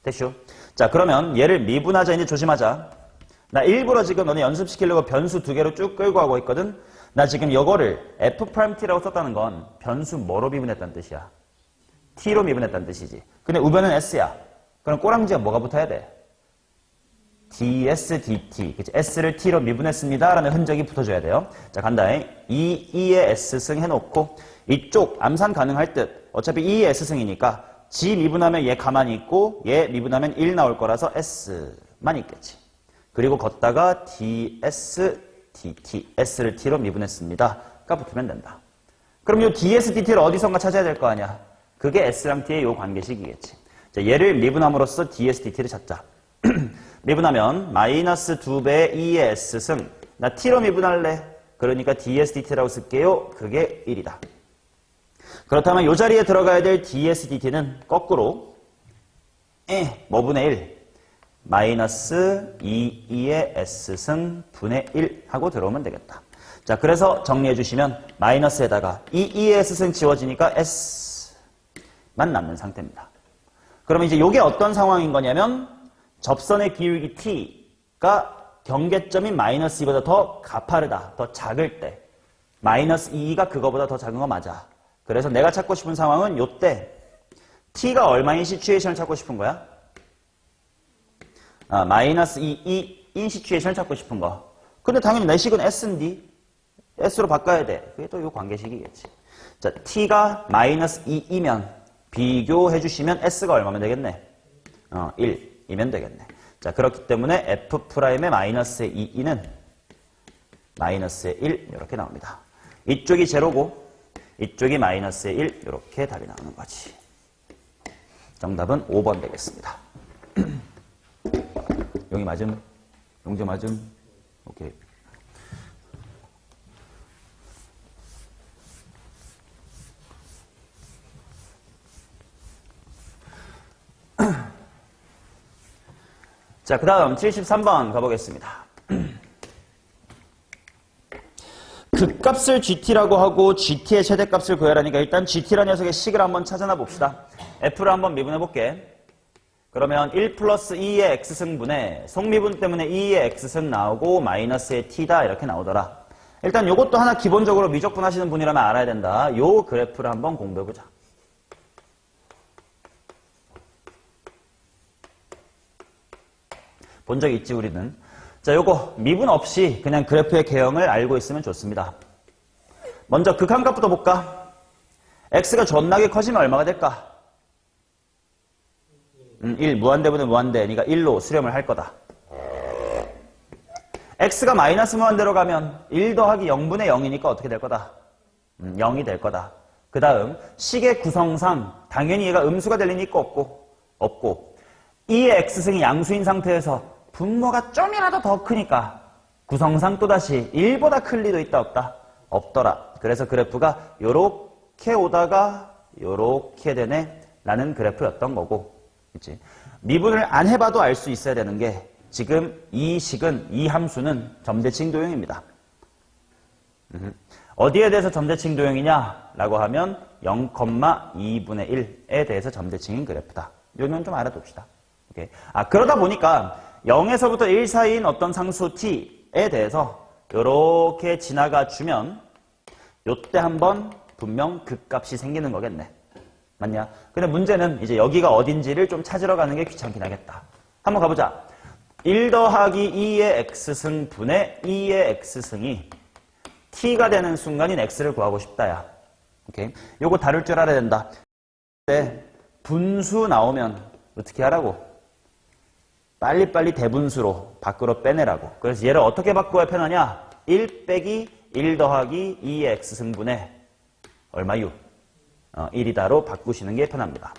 됐슈? 자, 그러면 얘를 미분하자. 이제 조심하자. 나 일부러 지금 너네 연습시키려고 변수 두 개로 쭉 끌고 가고 있거든. 나 지금 이거를 f't라고 썼다는 건 변수 뭐로 미분했다는 뜻이야? t로 미분했다는 뜻이지. 근데 우변은 s야. 그럼 꼬랑지가 뭐가 붙어야 돼? ds, dt. 그치? s를 t로 미분했습니다. 라는 흔적이 붙어줘야 돼요. 자, 간다. 2의 s승 해놓고 이쪽 암산 가능할 듯. 어차피 2의 s승이니까 g 미분하면 얘 가만히 있고 얘 미분하면 1 나올 거라서 s만 있겠지. 그리고 걷다가 ds, dt. s를 t로 미분했습니다. 가 붙으면 된다. 그럼 이 ds, dt를 어디선가 찾아야 될 거 아니야? 그게 s랑 t의 요 관계식이겠지. 자, 얘를 미분함으로써 ds dt를 찾자. 미분하면 마이너스 2배 2의 s승. 나 t로 미분할래. 그러니까 ds dt라고 쓸게요. 그게 1이다. 그렇다면 이 자리에 들어가야 될 ds dt는 거꾸로 뭐 분의 1? 마이너스 2의 s승 분의 1 하고 들어오면 되겠다. 자, 그래서 정리해 주시면 마이너스에다가 2의 s승 지워지니까 s만 남는 상태입니다. 그러면 이제 이게 어떤 상황인 거냐면 접선의 기울기 t가 경계점인 마이너스 2보다 더 가파르다, 더 작을 때 마이너스 2가 그거보다 더 작은 거 맞아. 그래서 내가 찾고 싶은 상황은 요때 t가 얼마인 시츄에이션을 찾고 싶은 거야? 마이너스 2인 시츄에이션을 찾고 싶은 거. 근데 당연히 내 식은 s인데 s로 바꿔야 돼. 그게 또 요 관계식이겠지. 자, t가 마이너스 2이면 비교해 주시면 s가 얼마면 되겠네? 1이면 되겠네. 자, 그렇기 때문에 f'의 마이너스의 2는 마이너스의 1 이렇게 나옵니다. 이쪽이 제로고 이쪽이 마이너스의 1 이렇게 답이 나오는 거지. 정답은 5번 되겠습니다. 용이 맞음? 용재 맞음? 오케이. 자, 그 다음 73번 가보겠습니다. 극값을 gt라고 하고 gt의 최대값을 구하라니까 일단 gt라는 녀석의 식을 한번 찾아나 봅시다. f를 한번 미분해 볼게. 그러면 1 플러스 2의 x승분에 속미분 때문에 2의 x승 나오고 마이너스의 t다 이렇게 나오더라. 일단 요것도 하나 기본적으로 미적분 하시는 분이라면 알아야 된다. 요 그래프를 한번 공부해 보자. 본 적 있지 우리는. 자, 요거 미분 없이 그냥 그래프의 개형을 알고 있으면 좋습니다. 먼저 극한값부터 볼까? x가 존나게 커지면 얼마가 될까? 1 무한대분의 무한대. 그러니까 1로 수렴을 할 거다. x가 마이너스 무한대로 가면 1 더하기 0분의 0이니까 어떻게 될 거다? 0이 될 거다. 그 다음 식의 구성상 당연히 얘가 음수가 될 리는 있고 없고 2의 x승이 양수인 상태에서 분모가 좀이라도 더 크니까 구성상 또다시 1보다 클 리도 있다 없다? 없더라. 그래서 그래프가 요렇게 오다가 요렇게 되네 라는 그래프였던 거고, 그치? 미분을 안 해봐도 알 수 있어야 되는 게 지금 이 식은, 이 함수는 점대칭 도형입니다. 어디에 대해서 점대칭 도형이냐 라고 하면 0,2분의 1에 대해서 점대칭인 그래프다. 이건 좀 알아둡시다. 오케이. 그러다 보니까 0에서부터 1 사이인 어떤 상수 t에 대해서 이렇게 지나가 주면 요때 한번 분명 극값이 생기는 거겠네. 맞냐? 근데 문제는 이제 여기가 어딘지를 좀 찾으러 가는 게 귀찮긴 하겠다. 한번 가보자. 1 더하기 2의 x승 분의 2의 x승이 t가 되는 순간인 x를 구하고 싶다야. 오케이. 요거 다룰 줄 알아야 된다. 근데 분수 나오면 어떻게 하라고? 빨리빨리 대분수로 밖으로 빼내라고. 그래서 얘를 어떻게 바꾸어야 편하냐? 1 빼기 1 더하기 2의 x승분의 얼마유? 1이다로 바꾸시는 게 편합니다.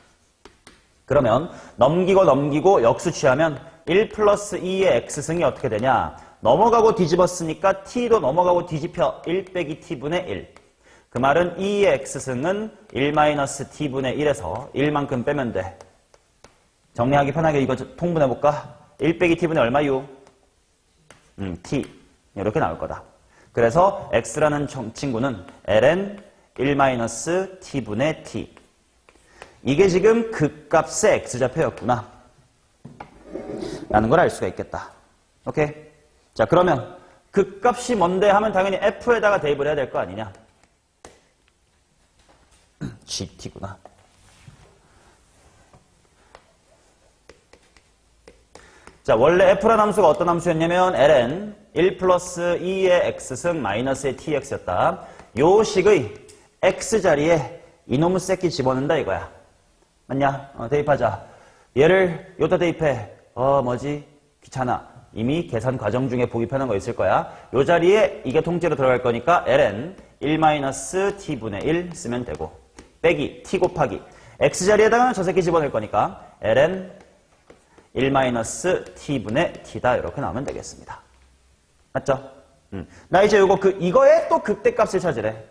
그러면 넘기고 역수 취하면 1 플러스 2의 x승이 어떻게 되냐? 넘어가고 뒤집었으니까 t도 넘어가고 뒤집혀 1 빼기 t분의 1. 그 말은 2의 x승은 1 마이너스 t분의 1에서 1만큼 빼면 돼. 정리하기 편하게 이거 통분해볼까? 1 빼기 t분의 얼마유? t. 이렇게 나올 거다. 그래서 x라는 친구는 ln 1 마이너스 t분의 t. 이게 지금 극값의 x좌표였구나 라는 걸 알 수가 있겠다. 오케이? 자, 그러면 극값이 뭔데 하면 당연히 f에다가 대입을 해야 될 거 아니냐? gt구나. 자, 원래 f라는 함수가 어떤 함수였냐면 ln 1 플러스 2의 x승 마이너스의 tx였다. 요 식의 x자리에 이놈의 새끼 집어넣는다 이거야. 맞냐? 대입하자. 얘를 여기다 대입해. 뭐지? 귀찮아. 이미 계산 과정 중에 보기 편한 거 있을 거야. 요 자리에 이게 통째로 들어갈 거니까 ln 1 마이너스 t분의 1 쓰면 되고, 빼기 t 곱하기 x자리에다가는 저 새끼 집어넣을 거니까 ln 1-t분의 t다 이렇게 나오면 되겠습니다. 맞죠? 나 이제 이거에 또 극대값을 찾으래.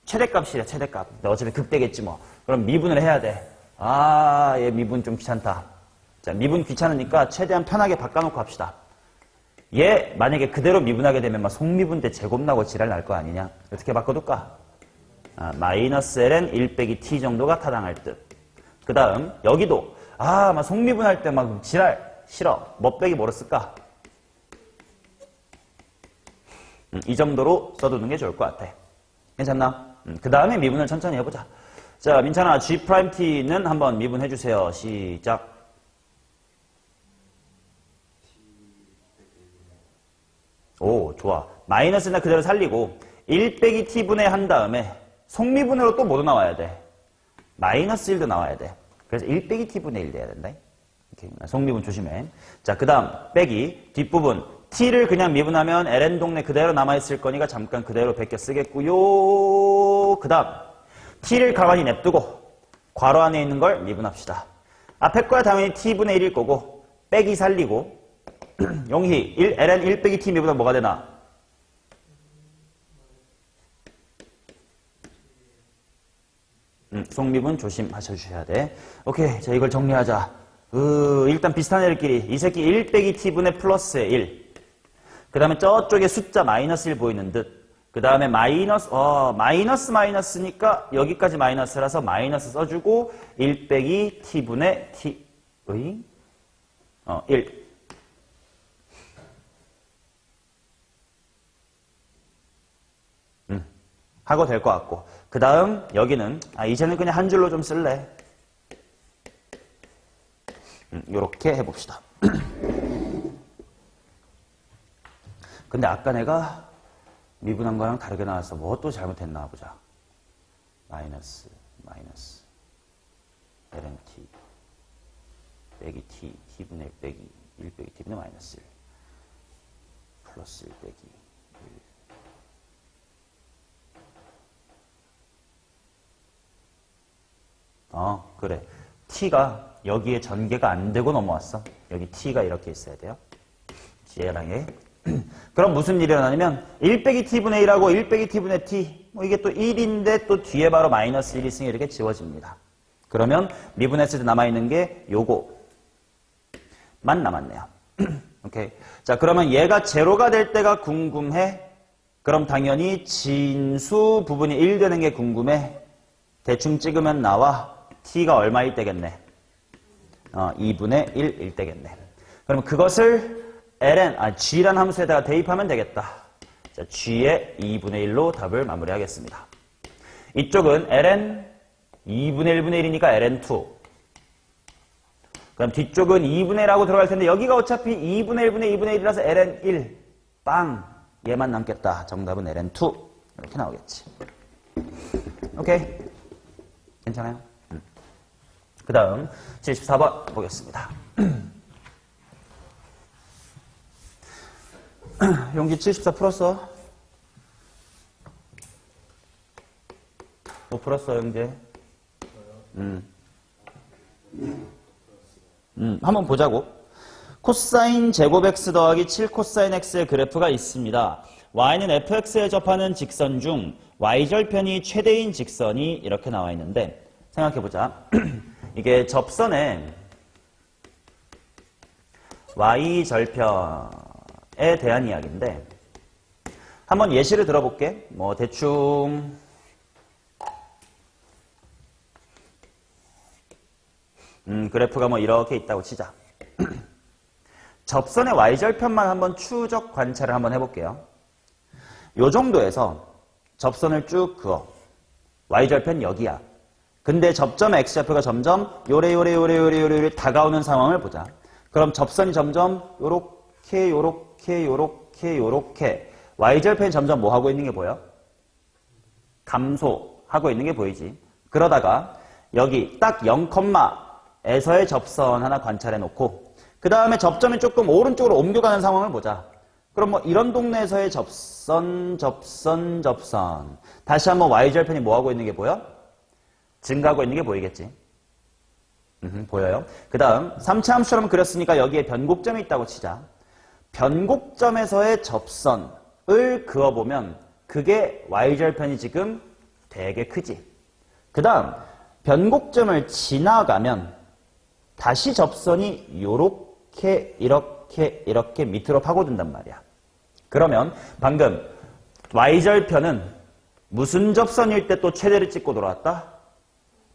최대값이래, 최대값. 근데 어차피 극대겠지 뭐. 그럼 미분을 해야 돼. 아, 얘 미분 좀 귀찮다. 자, 미분 귀찮으니까 최대한 편하게 바꿔놓고 합시다. 얘 만약에 그대로 미분하게 되면 막 속미분 때 제곱 나고 지랄 날 거 아니냐? 어떻게 바꿔둘까? 마이너스 ln 1 빼기 t 정도가 타당할 듯. 그 다음 여기도 막 속미분할 때 막 지랄 싫어. 뭐 빼기 뭐로 쓸까? 이 정도로 써두는 게 좋을 것 같아. 괜찮나? 그 다음에 미분을 천천히 해보자. 자, 민찬아, G'T는 한번 미분해주세요. 시작. 오, 좋아. 마이너스는 그대로 살리고 1 빼기 t분의 한 다음에 속미분으로 또 뭐도 나와야 돼? 마이너스 1도 나와야 돼. 그래서 1 빼기 t분의 1 돼야 된다. 이렇게. 속미분 조심해. 자, 그 다음 빼기 뒷부분 t를 그냥 미분하면 ln 동네 그대로 남아있을 거니까 잠깐 그대로 베껴 쓰겠고요. 그 다음 t를 가만히 냅두고 괄호 안에 있는 걸 미분합시다. 앞에 거야 당연히 t분의 1일 거고 빼기 살리고 용희 ln 1 빼기 t 미분하면 뭐가 되나? 속미분 조심하셔주셔야 돼. 오케이, 자 이걸 정리하자. 일단 비슷한 애들끼리 이 새끼 1 빼기 t분의 플러스의 1. 그 다음에 저쪽에 숫자 마이너스 1 보이는 듯. 그 다음에 마이너스니까 여기까지 마이너스라서 마이너스 써주고 1 빼기 t분의 t의 1. 하고 될 것 같고. 그 다음 여기는 이제는 그냥 한 줄로 좀 쓸래. 요렇게 해봅시다. 근데 아까 내가 미분한 거랑 다르게 나와서 뭐 또 잘못했나 보자. 마이너스 ln t 빼기 t t분의 1 빼기 1 빼기 t분의 마이너스 1 플러스 1 빼기 1. 그래. t가 여기에 전개가 안 되고 넘어왔어. 여기 t가 이렇게 있어야 돼요. 얘랑 얘. 그럼 무슨 일이 일어나냐면 1 빼기 t분의 1하고 1 빼기 t분의 t 이게 또 1인데 또 뒤에 바로 마이너스 1이 있으니 이렇게 지워집니다. 그러면 미분했을 때 남아있는 게 요거만 남았네요. 오케이. 자, 그러면 얘가 제로가 될 때가 궁금해. 그럼 당연히 진수 부분이 1 되는 게 궁금해. 대충 찍으면 나와. t가 얼마일 때겠네? 2분의 1일 때겠네. 그럼 그것을 g라는 함수에다가 대입하면 되겠다. 자, g의 2분의 1로 답을 마무리하겠습니다. 이쪽은 ln 2분의 1분의 1이니까 ln2. 그럼 뒤쪽은 2분의 1하고 들어갈 텐데 여기가 어차피 2분의 1분의 2분의 1이라서 ln1. 빵! 얘만 남겠다. 정답은 ln2. 이렇게 나오겠지. 오케이. 괜찮아요? 그 다음 74번 보겠습니다. 용기 74 풀었어? 뭐 풀었어, 영재? 한번 보자고. 코사인 제곱 x 더하기 7 코사인 x의 그래프가 있습니다. y는 fx에 접하는 직선 중 y절편이 최대인 직선이 이렇게 나와 있는데 생각해보자. 이게 접선에 y절편에 대한 이야기인데 한번 예시를 들어볼게. 뭐 대충 그래프가 뭐 이렇게 있다고 치자. 접선의 y절편만 한번 추적 관찰을 한번 해볼게요. 요 정도에서 접선을 쭉 그어. y절편 여기야. 근데 접점의 x좌표가 점점 요래 다가오는 상황을 보자. 그럼 접선이 점점 요렇게 y절편이 점점 뭐 하고 있는 게 보여? 감소하고 있는 게 보이지. 그러다가 여기 딱 0,에서의 접선 하나 관찰해 놓고 그 다음에 접점이 조금 오른쪽으로 옮겨가는 상황을 보자. 그럼 뭐 이런 동네에서의 접선. 다시 한번 y절편이 뭐 하고 있는 게 보여? 증가하고 있는 게 보이겠지. 보여요? 그 다음 3차 함수처럼 그렸으니까 여기에 변곡점이 있다고 치자. 변곡점에서의 접선을 그어보면 그게 y절편이 지금 되게 크지. 그 다음 변곡점을 지나가면 다시 접선이 요렇게 이렇게 밑으로 파고든단 말이야. 그러면 방금 y절편은 무슨 접선일 때 또 최대를 찍고 돌아왔다?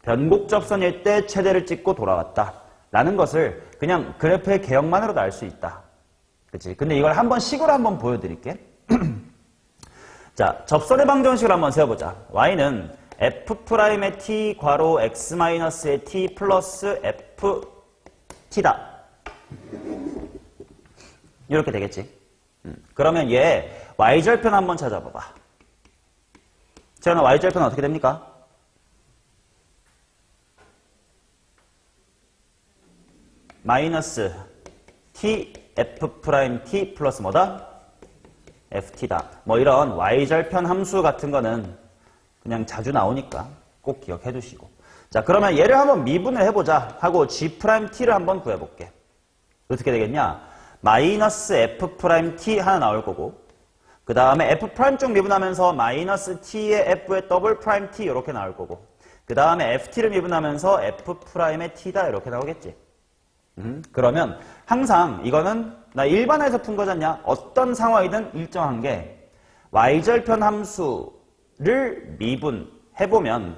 변곡 접선일 때 최대를 찍고 돌아왔다 라는 것을 그냥 그래프의 개형만으로도 알 수 있다. 그치? 근데 이걸 한번 식으로 한번 보여드릴게. 자, 접선의 방정식을 한번 세워보자. y는 f'의 t 괄호 x-의 t 플러스 ft다. 이렇게 되겠지. 그러면 얘 y절편 한번 찾아봐봐. 재현아, y절편은 어떻게 됩니까? 마이너스 t f't 플러스 뭐다? ft다. 뭐 이런 y절편 함수 같은 거는 그냥 자주 나오니까 꼭 기억해 두시고. 자, 그러면 얘를 한번 미분을 해보자 하고 g't를 한번 구해볼게. 어떻게 되겠냐? 마이너스 f't 하나 나올 거고, 그 다음에 f' 쪽 미분하면서 마이너스 t의 f의 더블 프라임 t 이렇게 나올 거고, 그 다음에 ft를 미분하면서 f'의 t다 이렇게 나오겠지. 그러면 항상 이거는 나 일반에서 푼 거잖냐? 어떤 상황이든 일정한 게 y절편 함수를 미분해보면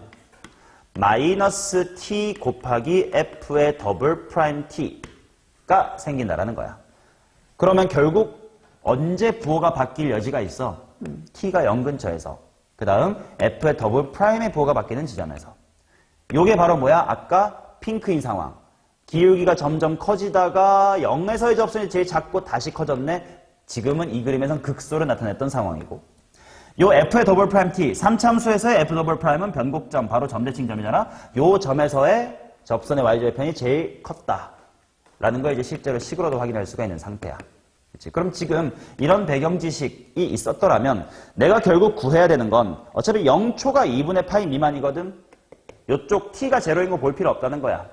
마이너스 t 곱하기 f의 더블 프라임 t가 생긴다라는 거야. 그러면 결국 언제 부호가 바뀔 여지가 있어? t가 0 근처에서. 그 다음 f의 더블 프라임의 부호가 바뀌는 지점에서. 요게 바로 뭐야? 아까 핑크인 상황. 기울기가 점점 커지다가 0에서의 접선이 제일 작고 다시 커졌네. 지금은 이 그림에선 극소로 나타냈던 상황이고, 요 f의 더블 프라임 t, 3차 함수에서의 f 더블 프라임은 변곡점, 바로 점대칭점이잖아. 요 점에서의 접선의 y절편이 제일 컸다 라는 걸 이제 실제로 식으로도 확인할 수가 있는 상태야. 그치? 그럼 지금 이런 배경 지식이 있었더라면 내가 결국 구해야 되는 건 어차피 0초가 2분의 파이 미만이거든. 요쪽 t가 제로인 거 볼 필요 없다는 거야.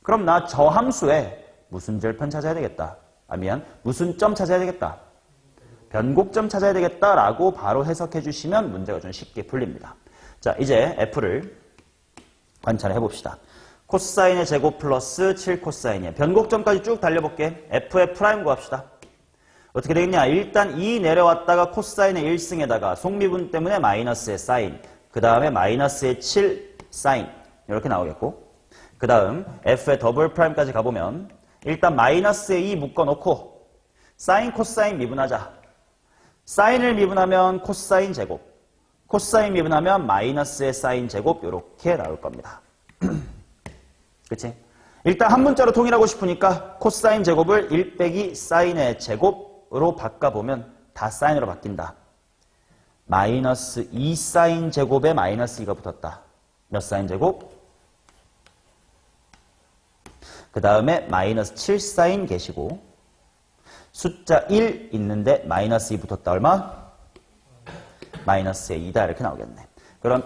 그럼 나 저 함수에 무슨 절편 찾아야 되겠다. 무슨 점 찾아야 되겠다. 변곡점 찾아야 되겠다라고 바로 해석해 주시면 문제가 좀 쉽게 풀립니다. 자, 이제 f를 관찰해 봅시다. 코사인의 제곱 플러스 7 코사인이야. 변곡점까지 쭉 달려볼게. f의 프라임 구합시다. 어떻게 되겠냐? 일단 2 내려왔다가 코사인의 1승에다가 속미분 때문에 마이너스의 사인, 그 다음에 마이너스의 7 사인 이렇게 나오겠고, 그 다음 f의 더블 프라임까지 가보면 일단 마이너스의 2 묶어놓고 사인 코사인 미분하자. 사인을 미분하면 코사인 제곱, 코사인 미분하면 마이너스의 사인 제곱 이렇게 나올 겁니다. 그치? 일단 한 문자로 통일하고 싶으니까 코사인 제곱을 1 빼기 사인의 제곱으로 바꿔보면 다 사인으로 바뀐다. 마이너스 2 사인 제곱에 마이너스 2가 붙었다. 몇 사인 제곱? 그 다음에 마이너스 7 사인 계시고, 숫자 1 있는데 마이너스 2 붙었다. 얼마? 마이너스의 2다 이렇게 나오겠네. 그럼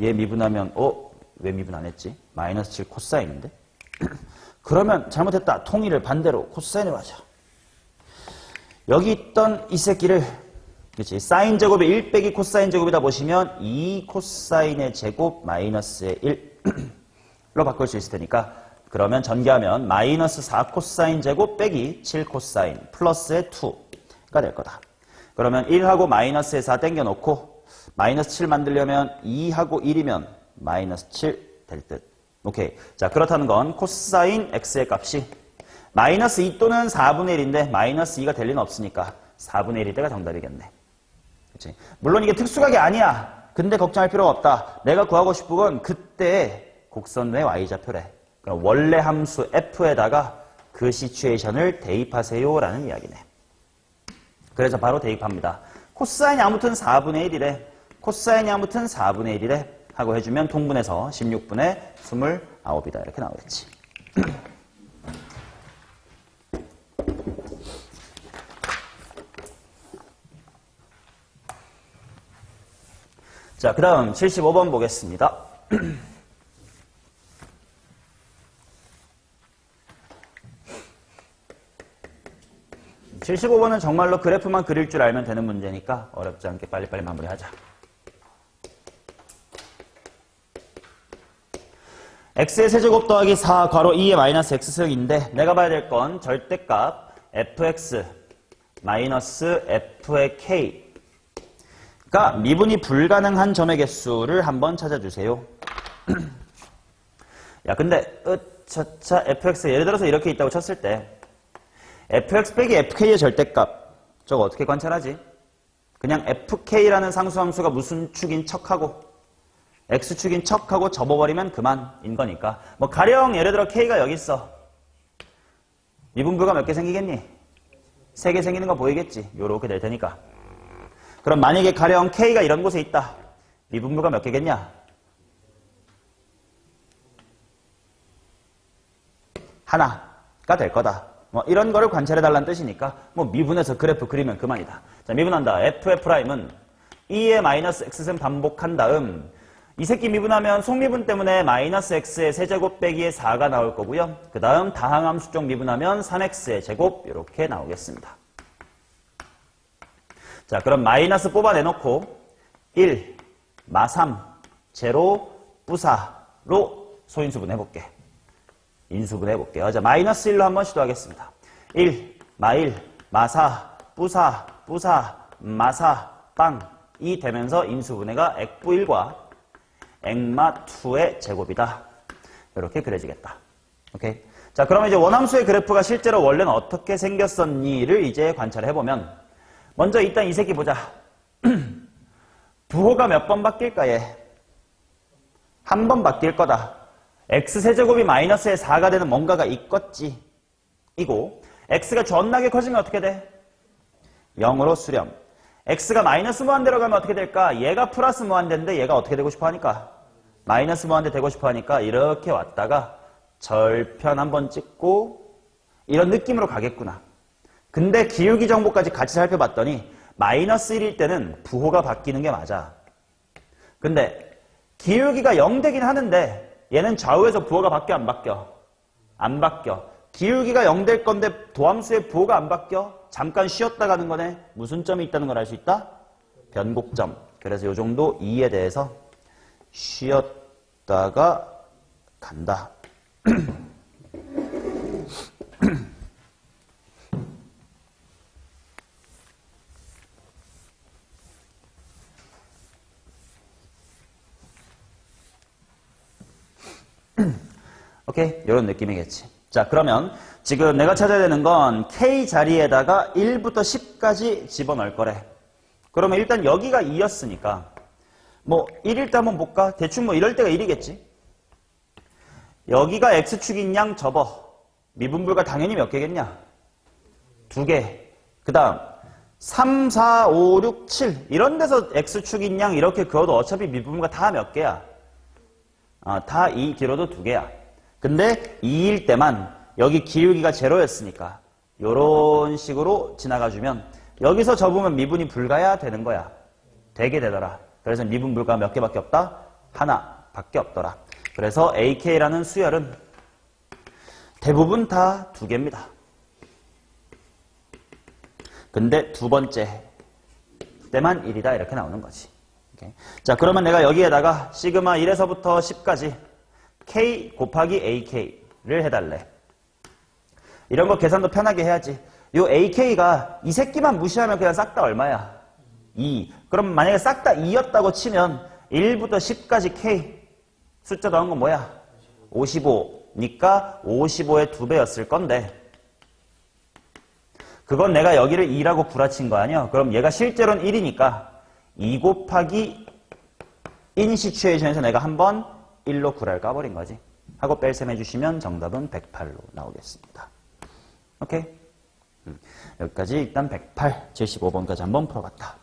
얘 미분하면 왜 미분 안 했지? 마이너스 7 코사인인데? 그러면 잘못했다. 통일을 반대로 코사인으로 하자. 여기 있던 이 새끼를, 그치? 사인 제곱이 1 빼기 코사인 제곱이다 보시면 2 코사인의 제곱 마이너스의 1로 바꿀 수 있을 테니까, 그러면 전개하면 마이너스 4 코사인 제곱 빼기 7 코사인 플러스의 2가 될 거다. 그러면 1하고 마이너스의 4 땡겨놓고 마이너스 7 만들려면 2하고 1이면 마이너스 7 될 듯. 오케이. 자, 그렇다는 건 코사인 x의 값이 마이너스 2 또는 4분의 1인데 마이너스 2가 될 리는 없으니까 4분의 1일 때가 정답이겠네. 그치? 물론 이게 특수각이 아니야. 근데 걱정할 필요가 없다. 내가 구하고 싶은 건 그때 곡선 외 y좌표래. 그럼 원래 함수 f에다가 그 시츄에이션을 대입하세요 라는 이야기네. 그래서 바로 대입합니다. 코사인이 아무튼 4분의 1이래. 코사인이 아무튼 4분의 1이래 하고 해주면 통분해서 16분의 29이다 이렇게 나오겠지. 자, 그 다음 75번 보겠습니다. 75번은 정말로 그래프만 그릴 줄 알면 되는 문제니까 어렵지 않게 빨리빨리 마무리하자. x의 세제곱 더하기 4 괄호 2의 마이너스 x승인데 내가 봐야 될 건 절대값 fx 마이너스 f의 k가 미분이 불가능한 점의 개수를 한번 찾아주세요. 야 근데 차차 fx 예를 들어서 이렇게 있다고 쳤을 때 fx 빼기 fk의 절대값 저거 어떻게 관찰하지? 그냥 fk라는 상수함수가 무슨 축인 척하고 x축인 척하고 접어버리면 그만인 거니까 뭐 가령 예를 들어 k가 여기 있어. 미분부가 몇 개 생기겠니? 3개 생기는 거 보이겠지? 요렇게 될 테니까. 그럼 만약에 가령 k가 이런 곳에 있다. 미분부가 몇 개겠냐? 하나가 될 거다. 뭐 이런 거를 관찰해달라는 뜻이니까 뭐 미분해서 그래프 그리면 그만이다. 자, 미분한다. f의 프라임은 2의 마이너스 x승 반복한 다음 이 새끼 미분하면 속미분 때문에 마이너스 x의 세제곱 빼기의 4가 나올 거고요. 그 다음 다항함수 쪽 미분하면 3x의 제곱 이렇게 나오겠습니다. 자, 그럼 마이너스 뽑아내놓고 1, 마3, 제로, 뿌사로 소인수분 해볼게. 인수분 해볼게요. 자, 마이너스 1로 한번 시도하겠습니다. 1, 마1, 마4, 뿌사, 마4, 빵. 이 되면서 인수분해가 액부 1과 액마 2의 제곱이다. 이렇게 그려지겠다. 오케이. 자, 그러면 이제 원함수의 그래프가 실제로 원래는 어떻게 생겼었니를 이제 관찰해보면 먼저 일단 이 새끼 보자. 부호가 몇 번 바뀔까 얘? 한 번 바뀔 거다. x세제곱이 마이너스의 4가 되는 뭔가가 있겠지. 이고 x가 존나게 커지면 어떻게 돼? 0으로 수렴. x가 마이너스 무한대로 가면 어떻게 될까? 얘가 플러스 무한대인데 얘가 어떻게 되고 싶어 하니까? 마이너스 무한대 되고 싶어 하니까 이렇게 왔다가 절편 한번 찍고 이런 느낌으로 가겠구나. 근데 기울기 정보까지 같이 살펴봤더니 마이너스 1일 때는 부호가 바뀌는 게 맞아. 근데 기울기가 0 되긴 하는데 얘는 좌우에서 부호가 바뀌어 안 바뀌어? 안 바뀌어. 기울기가 0 될 건데 도함수의 부호가 안 바뀌어? 잠깐 쉬었다 가는 거네. 무슨 점이 있다는 걸 알 수 있다? 변곡점. 그래서 이 정도 2에 대해서 쉬었다가 간다. 오케이? 이런 느낌이겠지. 자, 그러면 지금 내가 찾아야 되는 건 K 자리에다가 1부터 10까지 집어넣을 거래. 그러면 일단 여기가 2였으니까 뭐 1일 때 한번 볼까? 대충 뭐 이럴 때가 1이겠지. 여기가 X축인 양 접어. 미분불가 당연히 몇 개겠냐? 2개. 그 다음 3, 4, 5, 6, 7 이런 데서 X축인 양 이렇게 그어도 어차피 미분불가 다 몇 개야? 다 이 길어도 2개야. 근데 2일 때만 여기 기울기가 제로였으니까 요런 식으로 지나가주면 여기서 접으면 미분이 불가야 되는 거야. 되게 되더라. 그래서 미분 불가 몇 개밖에 없다? 하나밖에 없더라. 그래서 AK라는 수열은 대부분 다 2개입니다. 근데 두 번째 때만 1이다 이렇게 나오는 거지. 오케이. 자, 그러면 내가 여기에다가 시그마 1에서부터 10까지 K 곱하기 AK를 해달래. 이런 거 계산도 편하게 해야지. 요 AK가 이 새끼만 무시하면 그냥 싹 다 얼마야? 2. 그럼 만약에 싹 다 2였다고 치면 1부터 10까지 K 숫자 더한 건 뭐야? 55니까 55의 2배였을 건데 그건 내가 여기를 2라고 구라친 거 아니야? 그럼 얘가 실제로는 1이니까 2 곱하기 인 시츄에이션에서 내가 한번 1로 구라를 까버린 거지. 하고 뺄셈 해주시면 정답은 108로 나오겠습니다. 오케이? 여기까지 일단 108, 75번까지 한번 풀어봤다.